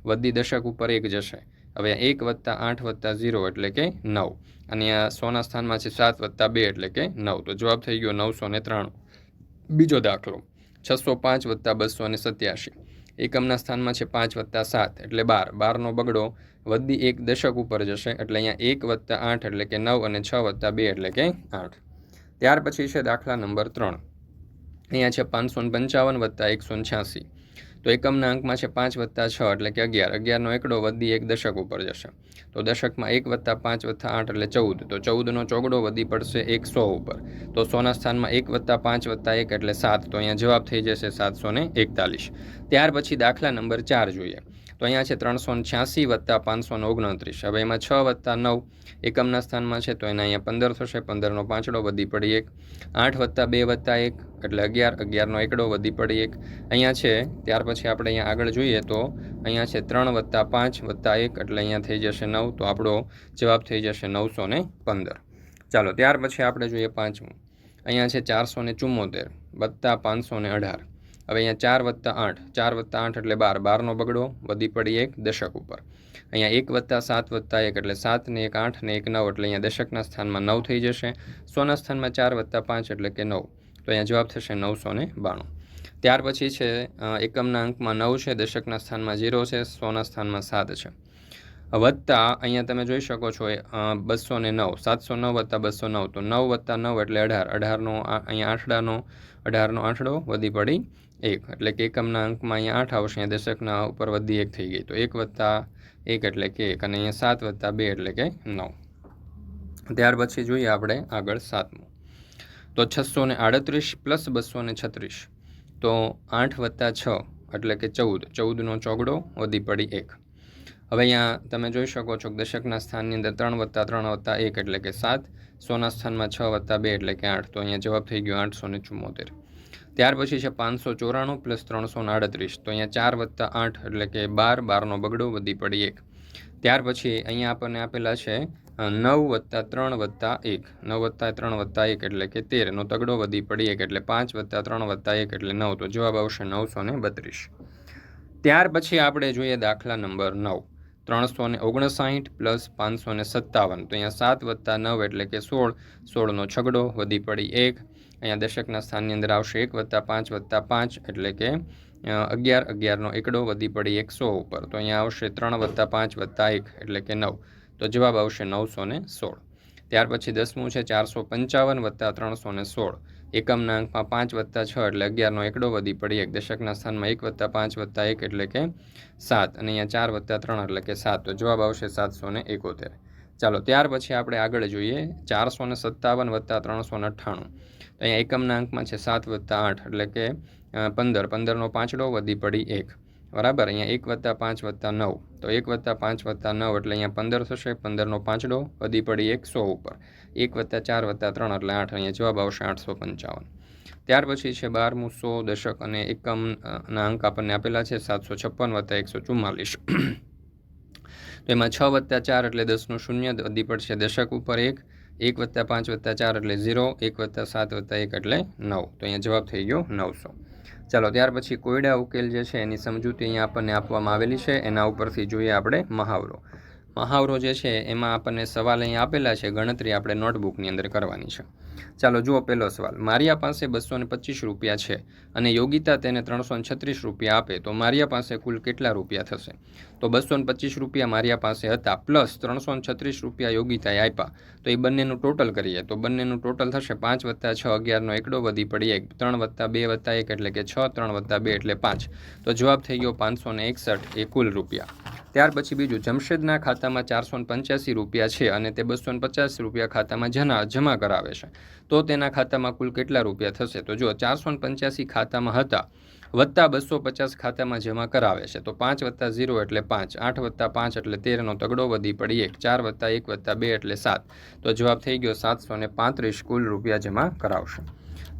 વદ્દી દશક ઉપર 1 જશે. હવે 1 વત્તા 8 વત્તા 0 એટલે કે 9, અને આ 100ના સ્થાનમાં છે 7 વત્તા 2 એટલે કે 9, તો જવાબ થઈ ગયો 993. બીજો દાખલો 605 વત્તા 287, એકમના સ્થાનમાં છે 5 વત્તા 7 એટલે 12, 12નો બગડો વદ્દી 1 દશક ઉપર જશે, એટલે અહીંયા 1 વત્તા 8 એટલે કે 9, અને 6 વત્તા 2 એટલે કે 8. ત્યાર પછી છે દાખલા નંબર 3, અહીંયા છે 555 વત્તા 186, તો એકમના અંકમાં છે 5 વત્તા 6 એટલે કે 11, 11નો એકડો વદ્દી 1 દશક ઉપર જશે, તો દશકમાં 1 વત્તા 5 વત્તા 8 એટલે 14, તો 14નો ચોગડો વધી પડશે 100 ઉપર, તો 100ના સ્થાનમાં 1 વત્તા 5 વત્તા 1 એટલે 7, તો અહીંયા જવાબ થઈ જશે 741. ત્યાર પછી દાખલા નંબર 4 જોઈએ, તો અહીંયા છે 386 વત્તા 529, હવે એમાં 6 વત્તા 9 એકમના સ્થાનમાં છે, તો એના અહીંયા 15 થશે, 15નો પાંચડો વધી પડી 1, 8 વત્તા 2 વત્તા 1 એટલે 11, 11નો એકડો વધી પડી 1 અહીંયા છે. ત્યાર પછી આપણે અહીંયા આગળ જોઈએ તો અહીંયા છે 3 વત્તા 5 વત્તા 1 એટલે અહીંયા થઈ જશે 9, તો આપણો જવાબ થઈ જશે 915. ચાલો ત્યાર પછી આપણે જોઈએ પાંચમું, અહીંયા છે 474 વત્તા 518, હવે અહીંયા 4 વત્તા 8, 4 વત્તા 8 એટલે 12, 12નો બગડો વધી પડી 1 દશક ઉપર, અહીંયા 1 વત્તા 7 વત્તા 1 એટલે 7 ને 1 8 ને 1 9, એટલે અહીંયા દશકના સ્થાનમાં 9 થઈ જશે, 100ના સ્થાનમાં 4 વત્તા 5 એટલે કે 9, તો અહીંયા જવાબ થશે 992. ત્યાર પછી છે એકમના અંકમાં 9 છે, દશકના સ્થાનમાં 0 છે, 100ના સ્થાનમાં 7 છે, વત્તા અહીંયા તમે જોઈ શકો છો 209, 709 વત્તા 209, તો 9 વત્તા 9 એટલે 18, 18નો અહીંયા 18નો આંઠડો વધી પડી 1, એટલે કે એકમના અંકમાં અહીંયા 8 આવશે, અહીંયા દશકના ઉપર વધી 1 થઈ ગઈ, તો 1 વત્તા 1 એટલે કે 1, અને અહીંયા 7 વત્તા 2 એટલે કે 9. ત્યાર પછી જોઈએ આપણે આગળ 7મું, તો 638 પ્લસ 236, તો 8 + 6 એટલે કે 14, 14નો ચોગડો વધી પડી 1. હવે અહીંયા તમે જોઈ શકો છો કે દશકના સ્થાનની અંદર 3 + 3 + 1 એટલે કે 7, 100ના સ્થાનમાં 6 + 2 એટલે કે 8. તો અહીંયા જવાબ થઈ ગયો 874. ત્યાર પછી છે 594 + 338. તો અહીંયા 4 + 8 એટલે કે 12, 12નો બગડો વધી પડી 1. ત્યાર પછી અહીંયા આપણને આપેલા છે 9 + 3 + 1, 9 + 3 + 1 એટલે કે 13નો તગડો વધી પડી 1 એટલે 5 + 3 + 1 એટલે 9. તો જવાબ આવશે 932. ત્યાર પછી આપણે જોઈએ દાખલા નંબર 9, 359 + 557. તો અહીંયા 7 + 9 એટલે કે 16, 16નો છગડો વધી પડી 1. અહીંયા દશકના સ્થાનની અંદર આવશે 1 + 5 + 5 એટલે કે 11, 11નો એકડો વધી પડી 100 ઉપર. તો અહીંયા આવશે 3 + 5 + 1 એટલે કે 9. તો જવાબ આવશે 916. ત્યાર પછી 10મું છે 455 + 316. એકમના અંકમાં 5 + 6 એટલે 11નો એકડો વધી પડી 1. દશકના સ્થાનમાં 1 + 5 + 1 એટલે કે 7 અને અહીંયા 4 + 3 એટલે કે 7. તો જવાબ આવશે 771. ચાલો ત્યાર પછી આપણે આગળ જોઈએ 457 + 398. તો અહીંયા એકમના અંકમાં છે 7 + 8 એટલે કે 15, 15નો પાંચડો વધી પડી 1. બરાબર. અહીંયા 1 + 5 + 9. તો 1 + 5 + 9 એટલે અહીંયા 15 થશે. 15નો પાંચડો વધી પડી 100 ઉપર. 1 + 4 + 3 એટલે 8. અહીંયા જવાબ આવશે 855. ત્યાર પછી છે 12મું 100, દશક અને એકમના અંક આપણને આપેલા છે 756 + 144. તો એમાં 6 + 4 એટલે 10નું શૂન્ય વધી પડશે દશક ઉપર 1. 1 + 5 + 4 એટલે 0. 1 + 7 + 1 એટલે 9. તો અહીંયા જવાબ થઈ ગયો 900. ચાલો ત્યાર પછી કોયડા ઉકેલ જે છે એની સમજૂતી અહીંયા આપણને આપવામાં આવેલી છે. એના ઉપરથી જોઈએ આપણે મહાવરો. મહાવરો જે છે એમાં આપણને સવાલ અહીંયા આપેલા છે, ગણતરી આપણે નોટબુકની અંદર કરવાની છે. ચાલો જુઓ પહેલો સવાલ. મારિયા પાસે 225 રૂપિયા છે અને યોગિતા તેને 336 રૂપિયા આપે તો મારિયા પાસે કુલ કેટલા રૂપિયા થશે? તો 225 રૂપિયા મારિયા પાસે હતા પ્લસ 336 રૂપિયા યોગિતાએ આપ્યા. તો એ બંનેનું ટોટલ કરીએ તો બંનેનું ટોટલ થશે 5 + 6, 11નો એકડો વધી પડી 1. 3 + 2 + 1 એટલે કે 6, 3 + 2 એટલે 5. તો જવાબ થઈ ગયો 561 એ કુલ રૂપિયા. ત્યાર પછી બીજું, જમશેદના ખાતામાં 485 રૂપિયા છે અને તે 250 રૂપિયા ખાતામાં જમા કરાવે છે તો તેના ખાતામાં કુલ કેટલા રૂપિયા થશે? તો જો 485 ખાતામાં હતા વત્તા 250 ખાતામાં જમા કરાવે છે તો 5 + 0 એટલે 5, 8 + 5 એટલે 13નો તગડો વધી પડી 1, 4 + 1 + 2 એટલે 7. તો જવાબ થઈ ગયો 735 કુલ રૂપિયા જમા કરાવશે.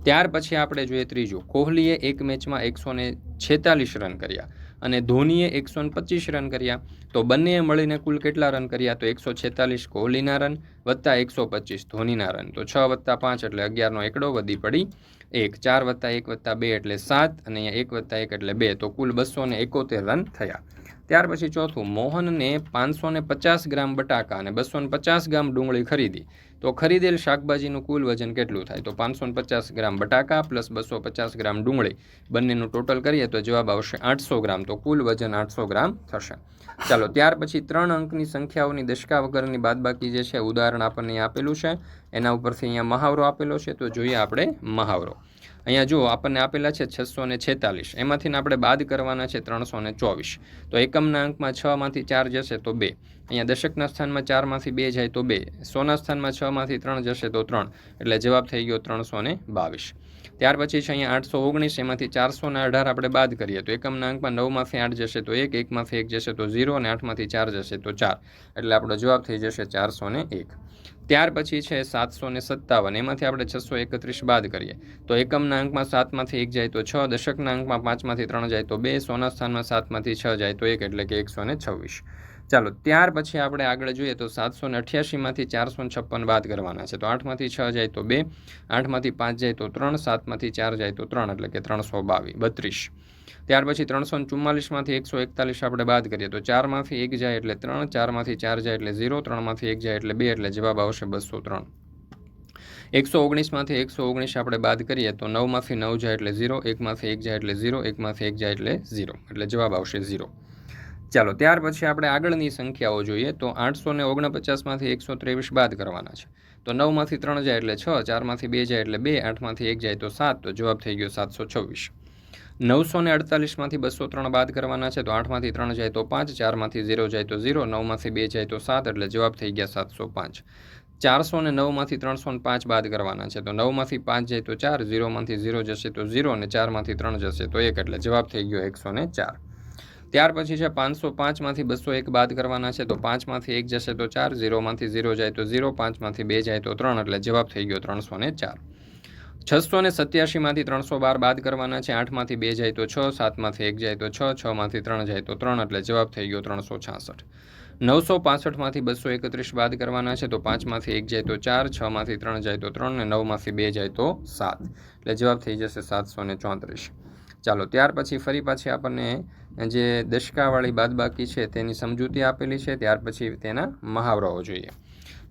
ત્યાર પછી આપણે જોઈએ ત્રીજું, કોહલીએ એક મેચમાં 146 રન કર્યા અને ધોનીએ 125 રન કર્યા તો બંનેએ મળીને કુલ કેટલા રન કર્યા? તો 146 કોહલીના રન વત્તા 125 ધોનીના રન. તો 6 + 5 એટલે 11નો એકડો વધી પડી 1, 4 + 1 + 2 એટલે 7 અને અહીંયા 1 + 1 એટલે 2. તો કુલ 271 રન થયા. ત્યાર પછી ચોથું, મોહનને 550 ગ્રામ બટાકા અને 250 ગ્રામ ડુંગળી ખરીદી તો ખરીદેલ શાકભાજીનું કુલ વજન કેટલું થાય? તો 550 ગ્રામ બટાકા પ્લસ 250 ગ્રામ ડુંગળી બંનેનું ટોટલ કરીએ તો જવાબ આવશે 800 ગ્રામ. તો કુલ વજન 800 ગ્રામ થશે. ચાલો ત્યાર પછી 3 અંકની સંખ્યાઓની દશકા વગરની બાદબાકી જે છે ઉદાહરણ આપણને આપેલું છે. એના ઉપરથી અહીંયા મહાવરો આપેલો છે તો જોઈએ આપણે મહાવરો. અહીંયા જુઓ આપણને આપેલા છે 646, એમાંથી આપણે બાદ કરવાના છે 324. તો એકમના અંકમાં 6માંથી 4 જશે તો 2. અહીંયા દશકના સ્થાનમાં 4માંથી 2 જાય તો 2. 100ના સ્થાનમાં 6માંથી 3 જશે તો 3 એટલે જવાબ થઈ ગયો 322. ત્યાર પછી છે અહીંયા 819, એમાંથી 418 આપણે બાદ કરીએ તો એકમના અંકમાં 9માંથી 8 જશે તો 1, 1માંથી 1 જશે તો 0 અને 8માંથી 4 જશે તો 4 એટલે આપણો જવાબ થઈ જશે 401. ત્યાર પછી છે 757, એમાંથી આપણે 631 બાદ કરીએ તો એકમના અંકમાં 7માંથી 1 જાય તો 6, દશકના અંકમાં 5માંથી 3 જાય તો 2, 100ના સ્થાનમાં 7માંથી 6 જાય તો 1 એટલે કે 126. ચાલો ત્યાર પછી આપણે આગળ જોઈએ તો 788માંથી 456 બાદ કરવાના છે તો 8માંથી 6 જાય તો 2, 8માંથી 5 જાય તો 3, 7માંથી 4 જાય તો 3 એટલે કે 332. ત્યાર પછી 344માંથી 141 આપણે બાદ કરીએ તો 4માંથી 1 જાય એટલે 3, 4માંથી 4 જાય એટલે 0, 3માંથી 1 જાય એટલે 2 એટલે જવાબ આવશે 203. 119માંથી 119 આપણે બાદ કરીએ તો 9માંથી 9 જાય એટલે 0, 1માંથી 1 જાય એટલે 0, 1માંથી 1 જાય એટલે 0 એટલે જવાબ આવશે 0. ચાલો ત્યાર પછી આપણે આગળની સંખ્યાઓ જોઈએ તો 849માંથી 123 બાદ કરવાના છે તો 9માંથી 3 જાય એટલે 6, 4માંથી 2 જાય એટલે 2, 8માંથી 1 જાય તો 7 તો જવાબ થઈ ગયો 726. 948માંથી 203 બાદ કરવાના છે તો 8માંથી 3 જાય તો 5, 4માંથી 0 જાય તો 0, 9માંથી 2 જાય તો 7 એટલે જવાબ થઈ ગયા 705. 409માંથી 305 બાદ કરવાના છે. તો 9માંથી 5 જાય તો 4, 0માંથી 0 જશે તો 0 અને 4માંથી 3 જશે તો 1, એટલે જવાબ થઈ ગયો 104. ત્યાર પછી છે 505માંથી 201 બાદ કરવાના છે. તો 5માંથી 1 જશે તો 4, 0માંથી 0 જાય તો 0, 5માંથી 2 જાય તો 3, એટલે જવાબ થઈ ગયો 304. 687માંથી 312 બાદ કરવાના છે. 8માંથી 2 જાય તો 6, 7માંથી 1 જાય તો 6, 6માંથી 3 જાય તો 3, એટલે જવાબ થઈ ગયો 366. 965માંથી 231 બાદ કરવાના છે. તો 5માંથી 1 જાય તો 4, 6માંથી 3 જાય તો 3 અને 9માંથી 2 જાય તો 7, એટલે જવાબ થઈ જશે 734. ચાલો, ત્યાર પછી ફરી પાછી આપણને જે દશકાવાળી બાદબાકી છે તેની સમજૂતી આપેલી છે. ત્યાર પછી તેના મહાવરાઓ જોઈએ.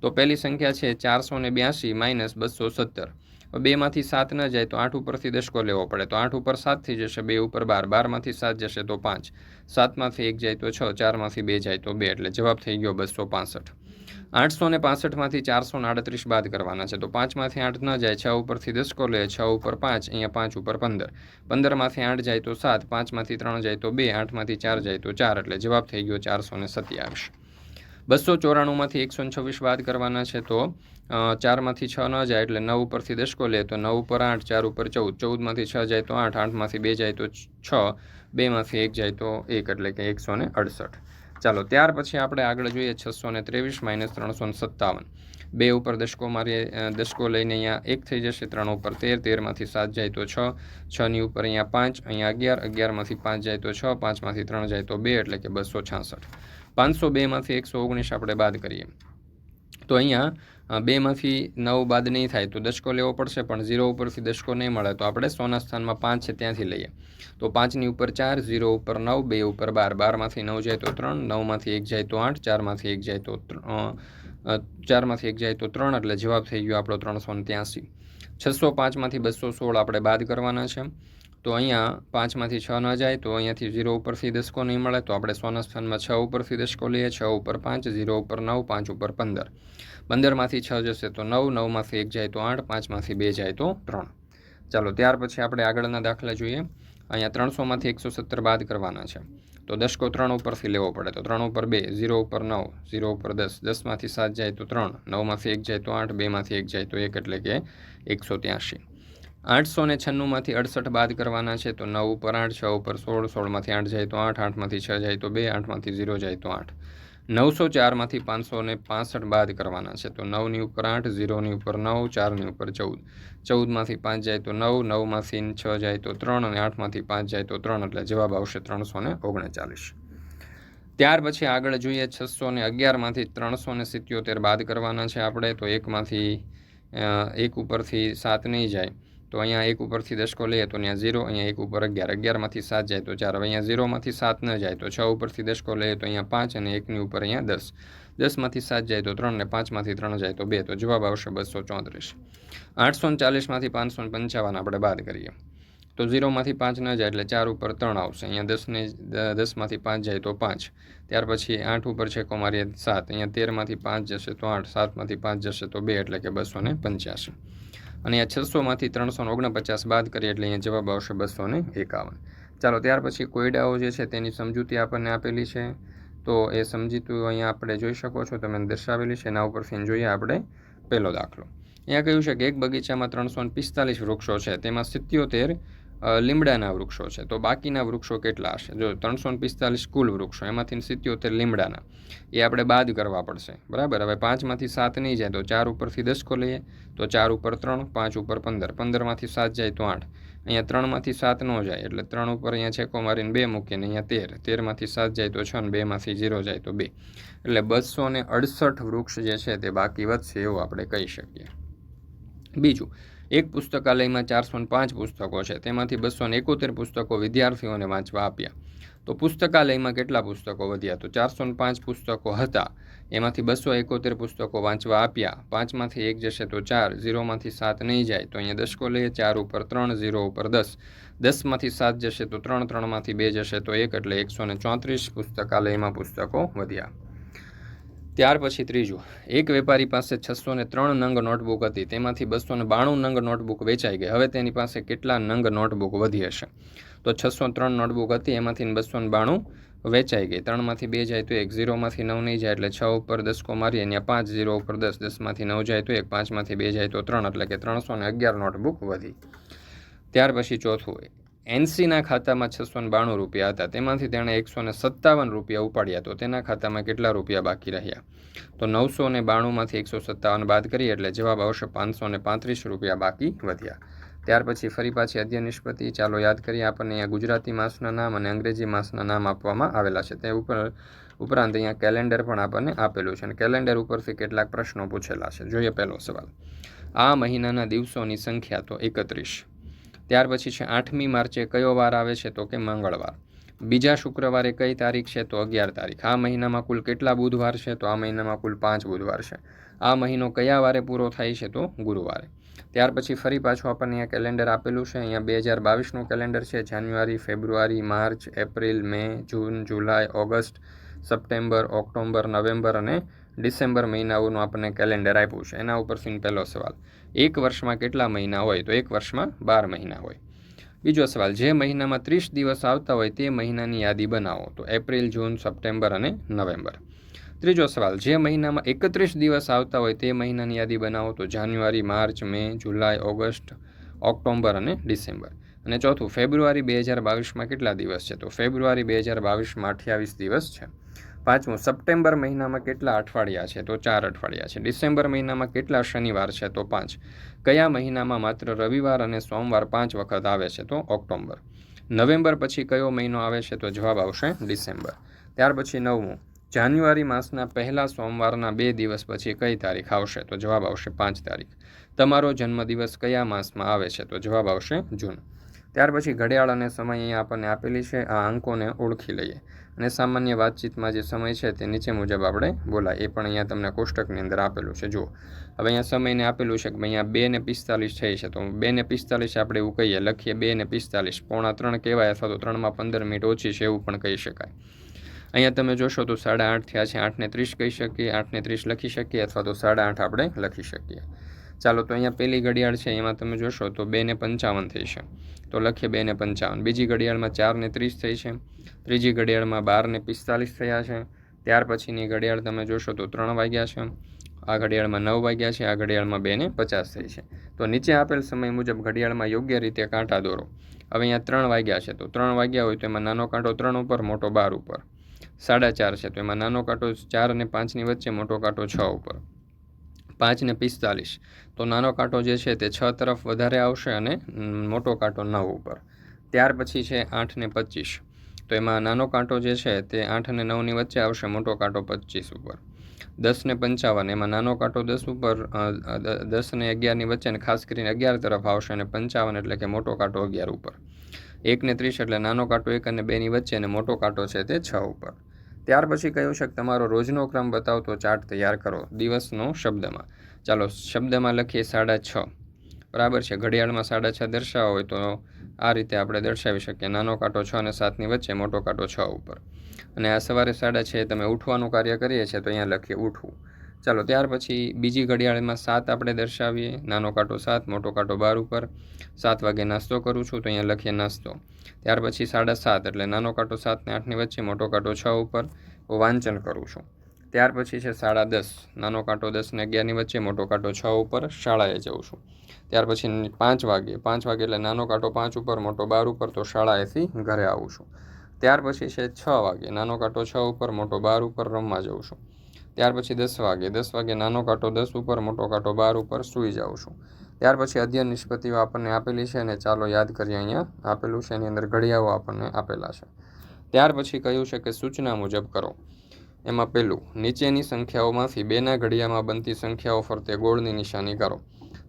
તો પહેલી સંખ્યા છે 482 માઇનસ 217. 2માંથી 7 ન જાય તો 8 ઉપરથી દશકો લેવો પડે. તો 8 ઉપર 7 થઈ જશે, 2 ઉપર 12, 12માંથી 7 જશે તો 5, 7માંથી 1 જાય તો 6, 4માંથી 2 જાય તો 2, એટલે જવાબ થઈ ગયો 265. 865માંથી 438 બાદ કરવાના છે. તો 5માંથી 8 ન જાય, 6 ઉપરથી દશકો લે, 6 ઉપર 5, અહીંયા 5 ઉપર 15, 15માંથી 8 જાય તો 7, 5માંથી 3 જાય તો 2, 8માંથી 4 જાય તો 4, એટલે જવાબ થઈ ગયો 427. 294માંથી 126 બાદ કરવાના છે. તો 4માંથી 6 ન જાય એટલે 9 ઉપરથી દશકો લે, તો 9 ઉપર 8, 4 ઉપર 14, 14માંથી 6 જાય તો 8, 8માંથી 2 જાય તો 6, 2માંથી 1 જાય તો 1, એટલે કે 168. ચાલો, ત્યાર પછી આપણે આગળ જોઈએ 623 માઇનસ 357. 2 ઉપર દશકો લઈને અહીંયા 1 થઈ જશે, 3 ઉપર 13, 13માંથી 7 જાય તો 6, 6ની ઉપર અહીંયા 5, અહીંયા 11, 11માંથી 5 જાય તો 6, 5માંથી 3 જાય તો 2, એટલે કે 266. 502માંથી 119 આપણે બાદ કરીએ. તો અહીંયા 2માંથી 9 બાદ નહીં થાય તો દશકો લેવો પડશે, પણ 0 ઉપરથી દશકો નહીં મળે તો આપણે 100ના સ્થાનમાં 5 છે ત્યાંથી લઈએ. તો 5ની ઉપર 4, 0 ઉપર 9, 2 ઉપર 12, 12માંથી 9 જાય તો 3, 9માંથી 1 જાય તો 8, 4માંથી 1 જાય તો 4માંથી 1 જાય તો 3, એટલે જવાબ થઈ ગયો આપણો 383. 605માંથી 216 આપણે બાદ કરવાના છે. તો અહીંયા 5માંથી 6 ન જાય તો અહીંયાથી 0 ઉપરથી દશકો નહીં મળે, તો આપણે 100ના સ્થાનમાં 6 ઉપરથી દશકો લઈએ. 6 ઉપર 5, 0 ઉપર 9, 5 ઉપર 15, 15માંથી 6 જશે તો 9, 9માંથી 1 જાય તો 8, 5માંથી 2 જાય તો 3. ચાલો, ત્યાર પછી આપણે આગળના દાખલા જોઈએ. અહીંયા 300માંથી 117 બાદ કરવાના છે. તો દશકો 3 ઉપરથી લેવો પડે. તો 3 ઉપર 2, 0 ઉપર 9, 0 ઉપર 10, 10માંથી 7 જાય તો 3, 9માંથી 1 જાય તો 8, 2માંથી 1 જાય તો 1, એટલે કે 183. 896માંથી 68 બાદ કરવાના છે. તો 9 ઉપર 8, 6 ઉપર 16, 16માંથી 8 જાય તો 8, 8માંથી 6 જાય તો 2, 8માંથી 0 જાય તો 8. 904માંથી 565 બાદ કરવાના છે. તો 9ની ઉપર 8, 0ની ઉપર 9, 4ની ઉપર 14, 14માંથી 5 જાય તો 9, 9માંથી 6 જાય તો 3 અને 8માંથી 5 જાય તો 3, એટલે જવાબ આવશે 339. ત્યાર પછી આગળ જોઈએ 611માંથી 377 બાદ કરવાના છે આપણે. તો 1 ઉપરથી 7 નહીં જાય, તો અહીંયા 1 ઉપરથી દશકો લઈએ તો અહીંયા 0, અહીંયા 1 ઉપર 11, 11માંથી 7 જાય તો 4, હવે અહીંયા 0માંથી 7 ન જાય તો 6 ઉપરથી દશકો લઈએ તો અહીંયા 5 અને 1ની ઉપર અહીંયા 10, 10માંથી 7 જાય તો 3 અને 5માંથી 3 જાય તો 2, તો જવાબ આવશે 234. 840માંથી 555 આપણે બાદ કરીએ. તો 0માંથી 5 ન જાય એટલે 4 ઉપર 3 આવશે, અહીંયા 10માંથી 5 જાય તો 5, ત્યાર પછી 8 ઉપર છે મારીએ 7, અહીંયા 13માંથી 5 જશે તો 8, 7માંથી 5 જશે તો 2, એટલે કે 285. અને આ 600માંથી 349 બાદ કરીએ એટલે અહીંયા જવાબ આવશે 251. ચાલો, ત્યાર પછી કોયડાઓ જે છે તેની સમજૂતી આપણને આપેલી છે. તો એ સમજૂતી અહીંયા આપણે જોઈ શકો છો, તમે દર્શાવેલી છે. એના ઉપરથી જોઈએ આપણે પહેલો દાખલો. અહીંયા કહ્યું છે કે એક બગીચામાં 345 વૃક્ષો છે, તેમાં 77 લીમડાના વૃક્ષો છે. તો બાકીના વૃક્ષો કેટલા હશે? જો 345 કુલ વૃક્ષો, એમાંથી 77 લીમડાના, એ આપણે બાદ કરવા પડશે, બરાબર. હવે 5માંથી 7 નહીં જાય તો 4 ઉપરથી દશકો લઈએ. તો 4 ઉપર 3, 5 ઉપર 15, 15માંથી 7 જાય તો 8, અહીંયા 3માંથી 7 ન જાય એટલે 3 ઉપર અહીંયા છેકો મારીને 2 મૂકીને અહીંયા 13, 13માંથી 7 જાય તો 6 અને 2માંથી 0 જાય તો 2, એટલે 268 વૃક્ષ જે છે તે બાકી વધશે એવું આપણે કહી શકીએ. બીજું, એક પુસ્તકાલયમાં 405 પુસ્તકો છે, તેમાંથી 271 પુસ્તકો વિદ્યાર્થીઓને વાંચવા આપ્યા. તો પુસ્તકાલયમાં કેટલા પુસ્તકો વધ્યા? તો 405 પુસ્તકો હતા, એમાંથી 271 પુસ્તકો વાંચવા આપ્યા. 5માંથી 1 જશે તો 4, 0માંથી 7 નહીં જાય તો અહીંયા દશકો લઈએ. 4 ઉપર 3, 0 ઉપર 10, 10માંથી 7 જશે તો 3, 3માંથી 2 જશે તો 1, એટલે 134 પુસ્તકાલયમાં પુસ્તકો વધ્યા. ત્યાર પછી ત્રીજું, એક વેપારી પાસે 603 નંગ નોટબુક હતી, તેમાંથી 292 નંગ નોટબુક વેચાઈ ગઈ. હવે તેની પાસે કેટલા નંગ નોટબુક વધી હશે? તો 603 નોટબુક હતી, એમાંથી 292 વેચાઈ ગઈ. 3માંથી 2 જાય તો 1, 0માંથી 9 નહીં જાય એટલે 6 ઉપર 10 મારીએ, અહીંયા 5, 0 ઉપર 10, 10માંથી 9 જાય તો 1, 5માંથી 2 જાય તો 3, એટલે કે 311 નોટબુક વધી. ત્યાર પછી ચોથું, એનસીના ખાતામાં 692 રૂપિયા હતા, તેમાંથી તેણે 157 રૂપિયા ઉપાડ્યા, તો તેના ખાતામાં કેટલા રૂપિયા બાકી રહ્યા? તો 992માંથી 157 બાદ કરીએ એટલે જવાબ આવશે 535 રૂપિયા બાકી વધ્યા. ત્યાર પછી ફરી પાછી અધ્યયન નિષ્પત્તિ. ચાલો યાદ કરીએ. આપણને અહીંયા ગુજરાતી માસના નામ અને અંગ્રેજી માસના નામ આપવામાં આવેલા છે. તે ઉપરાંત અહીંયા કેલેન્ડર પણ આપણને આપેલું છે અને કેલેન્ડર ઉપરથી કેટલાક પ્રશ્નો પૂછેલા છે. જોઈએ પહેલો સવાલ. આ મહિનાના દિવસોની સંખ્યા તો 31. ત્યાર પછી છે 8મી માર્ચે કયો વાર આવે છે? તો કે મંગળવાર. બીજા શુક્રવારે કઈ તારીખ છે? તો 11 તારીખ. આ મહિનામાં કુલ કેટલા બુધવાર છે? તો આ મહિનામાં કુલ 5 બુધવાર છે. આ મહિનો કયા વારે પૂરો થાય છે? તો ગુરુવારે. ત્યાર પછી ફરી પાછું આપણને અહીંયા કેલેન્ડર આપેલું છે. અહીંયા 2022નું કેલેન્ડર છે. જાન્યુઆરી, ફેબ્રુઆરી, માર્ચ, એપ્રિલ, મે, જૂન, જુલાઈ, ઓગસ્ટ, સપ્ટેમ્બર, ઓક્ટોબર, નવેમ્બર અને ડિસેમ્બર મહિનાઓનું આપણને કેલેન્ડર આપ્યું છે. એના ઉપરથી પહેલો સવાલ. એક વર્ષમાં કેટલા મહિના હોય? તો એક વર્ષમાં 12 મહિના હોય. બીજો સવાલ. જે મહિનામાં 30 દિવસ આવતા હોય તે મહિનાની યાદી બનાવો. તો એપ્રિલ, જૂન, સપ્ટેમ્બર અને નવેમ્બર. ત્રીજો સવાલ. જે મહિનામાં 31 દિવસ આવતા હોય તે મહિનાની યાદી બનાવો. તો જાન્યુઆરી, માર્ચ, મે, જુલાઈ, ઓગસ્ટ, ઓક્ટોબર અને ડિસેમ્બર. અને ચોથું, ફેબ્રુઆરી 2022માં કેટલા દિવસ છે? તો ફેબ્રુઆરી 2022માં 28 દિવસ છે. પાંચમું, સપ્ટેમ્બર મહિનામાં કેટલા અઠવાડિયા છે? તો 4 અઠવાડિયા છે. ડિસેમ્બર મહિનામાં કેટલા શનિવાર છે? તો 5. કયા મહિનામાં માત્ર રવિવાર અને સોમવાર 5 વખત આવે છે? તો ઓક્ટોબર. નવેમ્બર પછી કયો મહિનો આવે છે? તો જવાબ આવશે ડિસેમ્બર. ત્યાર પછી 9મું, જાન્યુઆરી માસના પહેલા સોમવારના 2 દિવસ પછી કઈ તારીખ આવશે? તો જવાબ આવશે 5 તારીખ. તમારો જન્મદિવસ કયા માસમાં આવે છે? તો જવાબ આવશે જૂન. ત્યાર પછી ઘડિયાળ અને સમય અહીંયા આપણને આપેલી છે. આ અંકોને ઓળખી લઈએ અને સામાન્ય વાતચીતમાં જે સમય છે તે નીચે મુજબ આપણે બોલાય. એ પણ અહીંયા તમને કોષ્ટકની અંદર આપેલું છે. જુઓ, હવે અહીંયા સમયને આપેલું છે કે અહીંયા 2:45 થઈ છે, તો 2:45 આપણે એવું કહીએ, લખીએ 2:45. 2:45 કહેવાય, અથવા તો 3માં 15 મિનિટ ઓછી છે એવું પણ કહી શકાય. અહીંયા તમે જોશો તો 8:30 થયા છે. 8:30 કહી શકીએ, 8:30 લખી શકીએ, અથવા તો 8:30 આપણે લખી શકીએ. ચાલો, તો અહીંયા પહેલી ઘડિયાળ છે, એમાં તમે જોશો તો 2:55 થઈ છે, તો લખીએ 2:55. બીજી ઘડિયાળમાં 4:30 થઈ છે. ત્રીજી ઘડિયાળમાં 12:45 થયા છે. ત્યાર પછીની ઘડિયાળ તમે જોશો તો 3 વાગ્યા છે. આ ઘડિયાળમાં 9 વાગ્યા છે. આ ઘડિયાળમાં 2:50 થઈ છે. તો નીચે આપેલ સમય મુજબ ઘડિયાળમાં યોગ્ય રીતે કાંટા દોરો. હવે અહીંયા 3 વાગ્યા છે, તો 3 વાગ્યા હોય તો એમાં નાનો કાંટો 3 ઉપર, મોટો 12 ઉપર. 4:30 છે, તો એમાં નાનો કાંટો 4 અને 5ની વચ્ચે, મોટો કાંટો 6 ઉપર. 5:45, તો નાનો કાંટો જે છે તે 6 તરફ વધારે આવશે અને મોટો કાંટો 9 ઉપર. ત્યાર પછી છે 8:25, તો એમાં નાનો કાંટો જે છે તે 8 અને 9ની વચ્ચે આવશે, મોટો કાંટો 25 ઉપર. 10:55, એમાં નાનો કાંટો 10 ઉપર, 10 અને 11ની વચ્ચે અને ખાસ કરીને 11 તરફ આવશે અને 55 એટલે કે મોટો કાંટો 11 ઉપર. 1:30 એટલે નાનો કાંટો 1 અને 2ની વચ્ચે અને મોટો કાંટો છે તે 6 ઉપર. ત્યાર પછી કહ્યું છે કે તમારો રોજનો ક્રમ બતાવતો ચાર્ટ તૈયાર કરો દિવસનો શબ્દમાં. ચાલો, શબ્દમાં લખીએ 6:30. બરાબર છે. ઘડિયાળમાં 6:30 દર્શાવવા હોય તો આ રીતે આપણે દર્શાવી શકીએ. નાનો કાંટો 6 અને 7ની વચ્ચે, મોટો કાંટો 6 ઉપર. અને આ સવારે 6:30 તમે ઉઠવાનું કાર્ય કરીએ છીએ, તો અહીંયા લખીએ ઉઠવું. ચાલો, ત્યાર પછી બીજી ઘડિયાળમાં 7 આપણે દર્શાવીએ. નાનો કાંટો 7, મોટો કાંટો 12 ઉપર. 7 વાગે નાસ્તો કરું છું, તો અહીંયા લખીએ નાસ્તો. ત્યાર પછી 7:30 એટલે નાનો કાંટો 7 ને 8ની વચ્ચે, મોટો કાંટો 6 ઉપર. વાંચન કરું છું. ત્યાર પછી છે 10:30, નાનો કાંટો 10 ને 11ની વચ્ચે, મોટો કાંટો 6 ઉપર. શાળાએ જઉં છું. ત્યાર પછી 5 વાગે એટલે નાનો કાંટો 5 ઉપર, મોટો 12 ઉપર, તો શાળાએથી ઘરે આવું છું. ત્યાર પછી છે 6 વાગે, નાનો કાંટો 6 ઉપર, મોટો 12 ઉપર, રમવા જઉં છું. ત્યાર પછી 10 વાગે નાનો કાંટો 10 ઉપર, મોટો કાંટો 12 ઉપર, સૂઈ જાઉં છું. ત્યાર પછી અધ્યયન નિષ્પત્તિઓ આપણને આપેલી છે અને ચાલો યાદ કરીએ. અહીંયા આપેલું છે, એની અંદર ઘડિયાળો આપણને આપેલા છે. ત્યાર પછી કહ્યું છે કે સૂચના મુજબ કરો. એમાં પહેલું, નીચેની સંખ્યાઓમાંથી 2ના ઘડિયામાં બનતી સંખ્યાઓ ફરતે ગોળની નિશાની કરો.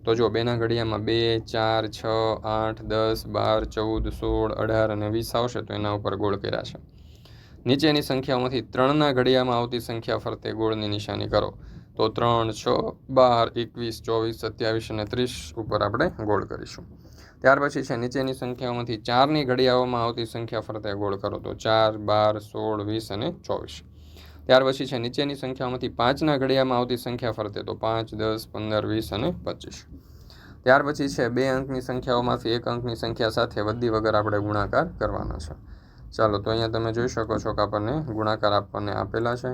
તો જો 2ના ઘડિયામાં 2, 4, 6, 8, 10, 12, 14, 16, 18 અને 20 આવશે, તો એના ઉપર ગોળ કર્યા છે. નીચેની સંખ્યાઓમાંથી 3ના ઘડિયામાં આવતી સંખ્યા ફરતે ગોળની નિશાની કરો. તો 3, 6, 12, 21, 24, 27 અને 30 ઉપર આપણે ગોળ કરીશું. ત્યાર પછી છે નીચેની સંખ્યાઓમાંથી 4ની ઘડિયાળોમાં આવતી સંખ્યા ફરતે ગોળ કરો. તો 4, 12, 16, 20 અને 24. ત્યાર પછી છે નીચેની સંખ્યાઓમાંથી 5ના ઘડિયાળમાં આવતી સંખ્યા ફરતે. તો 5, 10, 15, 20 અને 25. ત્યાર પછી છે 2 અંકની સંખ્યાઓમાંથી 1 અંકની સંખ્યા સાથે વધી વગર આપણે ગુણાકાર કરવાનો છે. ચાલો તો અહીંયા તમે જોઈ શકો છો કે આપણને ગુણાકાર આપણને આપેલા છે.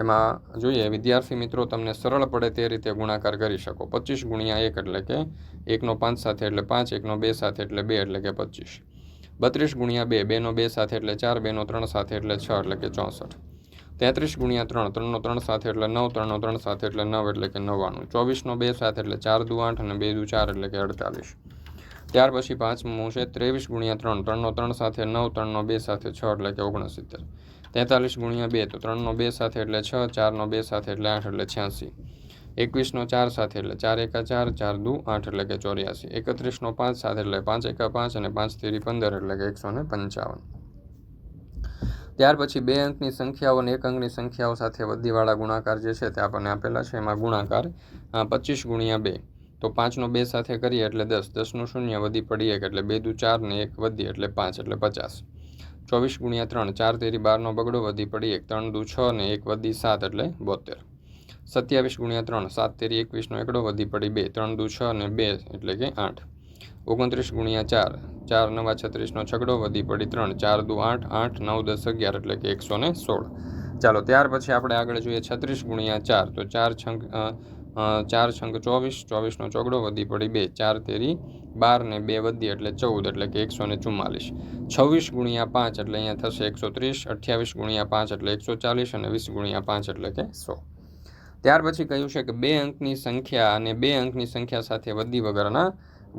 એમાં જોઈએ વિદ્યાર્થી મિત્રો તમને સરળ પડે તે રીતે ગુણાકાર કરી શકો. 25 ગુણ્યા 1 એટલે કે 1નો 5 સાથે એટલે 5, 1નો 2 સાથે એટલે 2 એટલે કે 25. 32 ગુણ્યા 2, 2નો 2 સાથે એટલે 4, 2નો 3 સાથે એટલે 6 એટલે કે 64. 33 ગુણ્યા 3, 3નો 3 સાથે એટલે 9, 3નો 3 સાથે એટલે 9 એટલે કે 99. 24નો 2 સાથે એટલે 4 દુ 8 અને 2 દુ 4 એટલે કે 48. ત્યાર પછી પાંચમું છે 23 ગુણ્યા 3, 3નો 3 સાથે 9, 3નો 2 સાથે 6 એટલે કે 69. 43 ગુણ્યા 2 તો 3નો 2 સાથે એટલે 6, 4નો 2 સાથે એટલે 8 એટલે 86. 21નો 4 સાથે એટલે 4 એકા 4, 4 દુ 8 એટલે કે 84. 31નો 5 સાથે એટલે 5 એકા 5 અને 5 તેરી 15 એટલે કે 155. ત્યાર પછી 2 અંકની સંખ્યાઓ અને 1 અંકની સંખ્યાઓ સાથે વધીવાળા ગુણાકાર જે છે તે આપણને આપેલા છે. એમાં ગુણાકાર 25 ગુણ્યા 2 તો 5નો 2 સાથે કરીએ એટલે 10, 10નું શૂન્ય વધી પડી 1 એટલે 2 દુ 4 ને 1 વધી એટલે 5 એટલે 50. 24 ગુણ્યા 3, 4 તેરી 12નો બગડો વધી પડી 1, 3 દુ 6 ને 1 વધી 7 એટલે 72. 27 ગુણ્યા 3, 7 તેરી 21નો એકડો વધી પડી 2, 3 દુ 6 ને 2 એટલે કે 8. 29 ગુણ્યા 4, 4 નવા 36નો છગડો વધી પડી 3, 4 દુ 8, 8 9 10 11 એટલે કે 116. ચાલો ત્યાર પછી આપણે આગળ જોઈએ 36 ગુણ્યા 4 તો 4 છંગ 24, 24નો ચોગડો વધી પડી 2, 4 તેરી 12 ને 2 વધી એટલે 14 એટલે કે 144. 26 ગુણ્યા 5 એટલે અહીંયા થશે 130, 28 ગુણ્યા 5 એટલે 140 અને 20 ગુણ્યા 5 એટલે કે 100. ત્યાર પછી કહ્યું છે કે 2 અંકની સંખ્યા અને 2 અંકની સંખ્યા સાથે વધી વગરના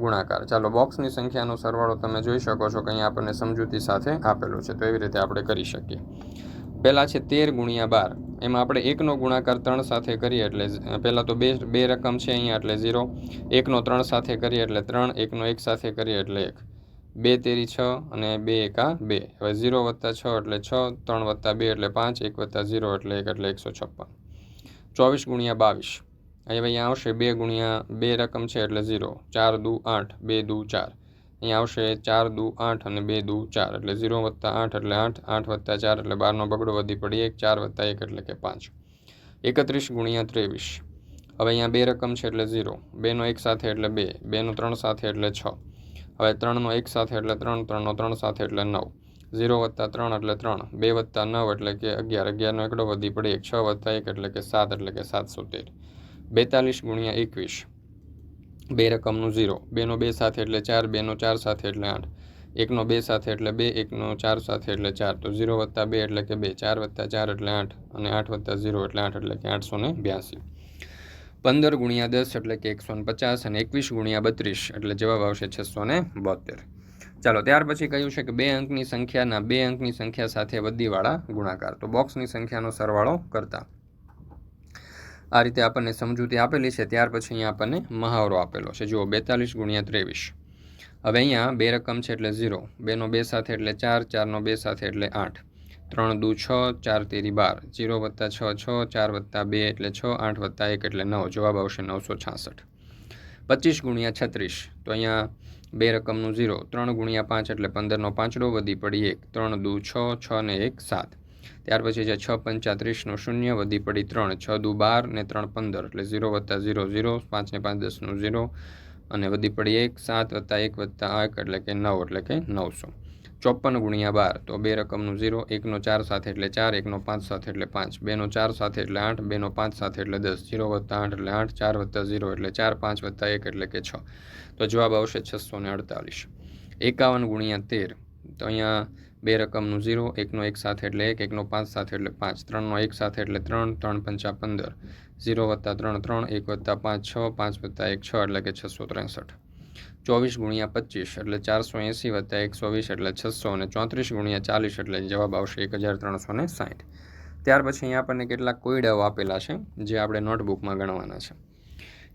ગુણાકાર. ચાલો બોક્સની સંખ્યાનો સરવાળો તમે જોઈ શકો છો કે અહીંયા આપણને સમજૂતી સાથે આપેલું છે, તો એવી રીતે આપણે કરી શકીએ. પહેલાં છે 13 ગુણ્યા 12, એમાં આપણે 1નો ગુણાકાર 3 સાથે કરીએ એટલે પહેલાં તો બે રકમ છે અહીંયા એટલે 0, 1નો 3 સાથે કરીએ એટલે 3, 1નો 1 સાથે કરીએ એટલે 1, 2 તેરી 6 અને 2 એકા 2. હવે 0 વત્તા 6 એટલે 6, 3 વત્તા 2 એટલે 5, 1 વત્તા 0 એટલે 1 એટલે 156. 24 ગુણ્યા 22, અહીંયા આવશે 2 ગુણ્યા 2 રકમ છે એટલે 0, 4 દુ 8, 2 દુ 4, અહીંયા આવશે 4 દુ 8 અને 2 દુ 4 એટલે 0 વત્તા 8 એટલે 8, 8 વત્તા 4 એટલે 12નો બગડો વધી પડી 1, 4 વત્તા 1 એટલે કે 5. 31 ગુણ્યા 23, હવે અહીંયા 2 રકમ છે એટલે 0, 2નો 1 સાથે એટલે 2, 2નો 3 સાથે એટલે 6, હવે 3નો 1 સાથે એટલે 3, 3નો 3 સાથે એટલે 9, 0 વત્તા 3 એટલે 3, 2 વત્તા 9 એટલે કે 11, 11નો એકડો વધી પડી 1, 6 વત્તા 1 એટલે કે 7 એટલે કે 713. 42 ગુણ્યા 21, 2 રકમનું 0, 2નો 2 સાથે એટલે 4, 2નો 4 સાથે એટલે 8, 1નો 2 સાથે એટલે 2, 1નો 4 સાથે એટલે 4, તો 0 વત્તા 2 એટલે કે 2, 4 વત્તા 4 એટલે 8 અને 8 વત્તા 0 એટલે 8 એટલે કે 882. 15 ગુણ્યા 10 એટલે કે 150 અને 21 ગુણ્યા 32 એટલે જવાબ આવશે 672. ચાલો ત્યાર પછી કહ્યું છે કે 2 અંકની સંખ્યાના 2 અંકની સંખ્યા સાથે વધીવાળા ગુણાકાર. તો બોક્સની સંખ્યાનો સરવાળો કરતા આ રીતે આપણને સમજૂતી આપેલી છે. ત્યાર પછી અહીંયા આપણને મહાવરો આપેલો છે. જુઓ 42 ગુણ્યા 23, હવે અહીંયા 2 રકમ છે એટલે 0, 2નો 2 સાથે એટલે 4, 4નો 2 સાથે એટલે 8, 3 દુ 6, 4 તેરી 12, 0 વત્તા 6 6, 4 વત્તા 2 એટલે 6, 8 વત્તા 1 એટલે 9, જવાબ આવશે 966. 25 ગુણ્યા 36, તો અહીંયા 2 રકમનું 0, 3 ગુણ્યા 5 એટલે 15નો પાંચડો વધી પડી 1, 3 દુ 6, 6 ને 1 7, ત્યાર પછી છે 6 પંચા 30નો શૂન્ય વધી પડી 3, 6 દુ 12 ને 3 15 એટલે 0 વત્તા 0 0, 5 ને 5 10નું 0 અને વધી પડી 1, 7 વત્તા 1 વત્તા 1 એટલે કે 9 એટલે કે 900. 54 ગુણ્યા 12, તો 2 રકમનું 0, 1નો 4 સાથે એટલે 4, 1નો 5 સાથે એટલે 5, 2નો 4 સાથે એટલે 8, 2નો 5 સાથે એટલે 10, 0 વત્તા 8 એટલે 8, 4 વત્તા 0 એટલે 4, 5 વત્તા 1 એટલે કે 6, તો જવાબ આવશે 648. 51 ગુણ્યા 13, તો અહીંયા 2 રકમનું 0, 1નો 1 સાથે એટલે 1, 1નો 5 સાથે એટલે 5, 3નો 1 સાથે એટલે 3, 3 પંચા 15, 0 વત્તા 3 3, 1 વત્તા 5 6, 5 વત્તા 1 6 એટલે કે 663. 24 ગુણ્યા 25 એટલે 480 વત્તા 120 એટલે 600 અને 34 ગુણ્યા 40 એટલે જવાબ આવશે 1360. ત્યાર પછી અહીંયા આપણને કેટલાક કોયડાઓ આપેલા છે જે આપણે નોટબુકમાં ગણવાના છે.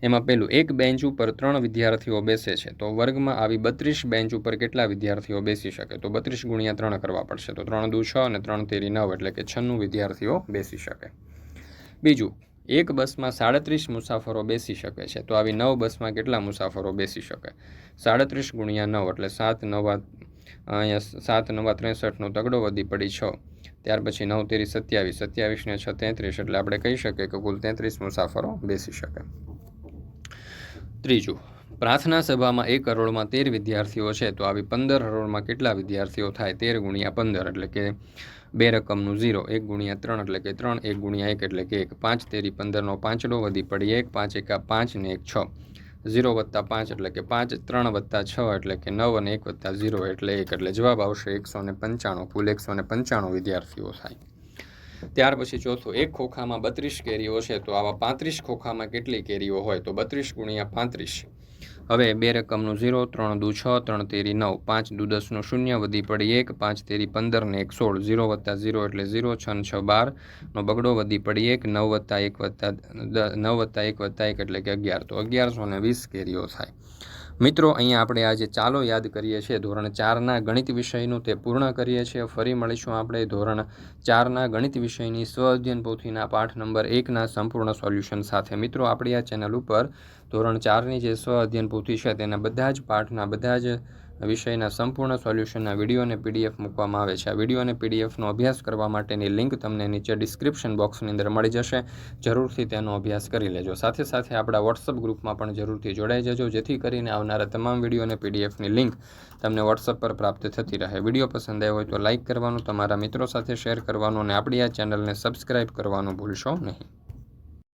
એમાં પહેલું, એક બેન્ચ ઉપર 3 વિદ્યાર્થીઓ બેસે છે તો વર્ગમાં આવી 32 બેન્ચ ઉપર કેટલા વિદ્યાર્થીઓ બેસી શકે? તો 32 ગુણ્યા 3 કરવા પડશે, તો 3 દુ 6 અને 3 તેરી 9 એટલે કે 96 વિદ્યાર્થીઓ બેસી શકે. બીજું, એક બસમાં 37 મુસાફરો બેસી શકે છે તો આવી 9 બસમાં કેટલા મુસાફરો બેસી શકે? 37 ગુણ્યા 9 એટલે 7 9 અહીંયા 7 9 63નો તગડો વધી પડી 6, ત્યાર પછી 9 તેરી 27, 27 ને 6 33 એટલે આપણે કહી શકીએ કે કુલ 33 મુસાફરો બેસી શકે. ત્રીજું, પ્રાર્થના સભામાં 1 હરોળમાં 13 વિદ્યાર્થીઓ છે, તો આવી 15 હરોળમાં કેટલા વિદ્યાર્થીઓ થાય? 13 ગુણ્યા 15 એટલે કે 2 રકમનું 0, 1 ગુણ્યા 3 એટલે કે 3, 1 ગુણ્યા 1 એટલે કે 1, 5 તેરી 15નો પાંચડો વધી પડી 1, 5 એકા 5 ને 1 6, 0 વત્તા 5 એટલે કે 5, 3 વત્તા 6 એટલે કે 9 અને 1 વત્તા 0 એટલે 1, એટલે જવાબ આવશે 195, કુલ 195 વિદ્યાર્થીઓ થાય. ત્યાર પછી ચોથું, એક ખોખામાં 32 કેરીઓ છે, તો આવા 35 ખોખામાં કેટલી કેરીઓ હોય? તો 32 ગુણ્યા 35. હવે 2 રકમનું 0, 3 દુ 6, 3 તેરી 9, 5 દુ 10નું 0 વધી પડી 1, 5 તેરી 15 ને 1 16, 0 વત્તા 0 એટલે 0, 6 6 12નો બગડો વધી પડી 1, 9 વત્તા 1 વત્તા 1 એટલે કે 11, તો 1120 કેરીઓ થાય. મિત્રો, અહીંયા આપણે આજે ચાલો યાદ કરીએ છીએ ધોરણ 4ના ગણિત વિષયનું, તે પૂર્ણ કરીએ છીએ. ફરી મળીશું આપણે ધોરણ 4ના ગણિત વિષયની સ્વ અધ્યયન પોથીના પાઠ નંબર 1ના સંપૂર્ણ સોલ્યુશન સાથે. મિત્રો, આપણી આ ચેનલ ઉપર ધોરણ 4ની જે સ્વ અધ્યયન પોથી છે તેના બધા જ પાઠના બધા જ વિષયના સંપૂર્ણ સોલ્યુશનના વિડીયો અને PDF મૂકવામાં આવે છે. આ વિડીયો અને PDFનો અભ્યાસ કરવા માટેની લિંક તમને નીચે ડિસ્ક્રિપ્શન બોક્સની અંદર મળી જશે. જરૂરથી તેનો અભ્યાસ કરી લેજો. સાથે સાથે આપણા વોટ્સઅપ ગ્રુપમાં પણ જરૂરથી જોડાઈ જજો, જેથી કરીને આવનારા તમામ વિડીયો અને PDFની લિંક તમને વોટ્સઅપ પર પ્રાપ્ત થતી રહે. વિડીયો પસંદ આવ્યો હોય તો લાઇક કરવાનું, તમારા મિત્રો સાથે શેર કરવાનું અને આપણી આ ચેનલને સબસ્ક્રાઈબ કરવાનું ભૂલશો નહીં.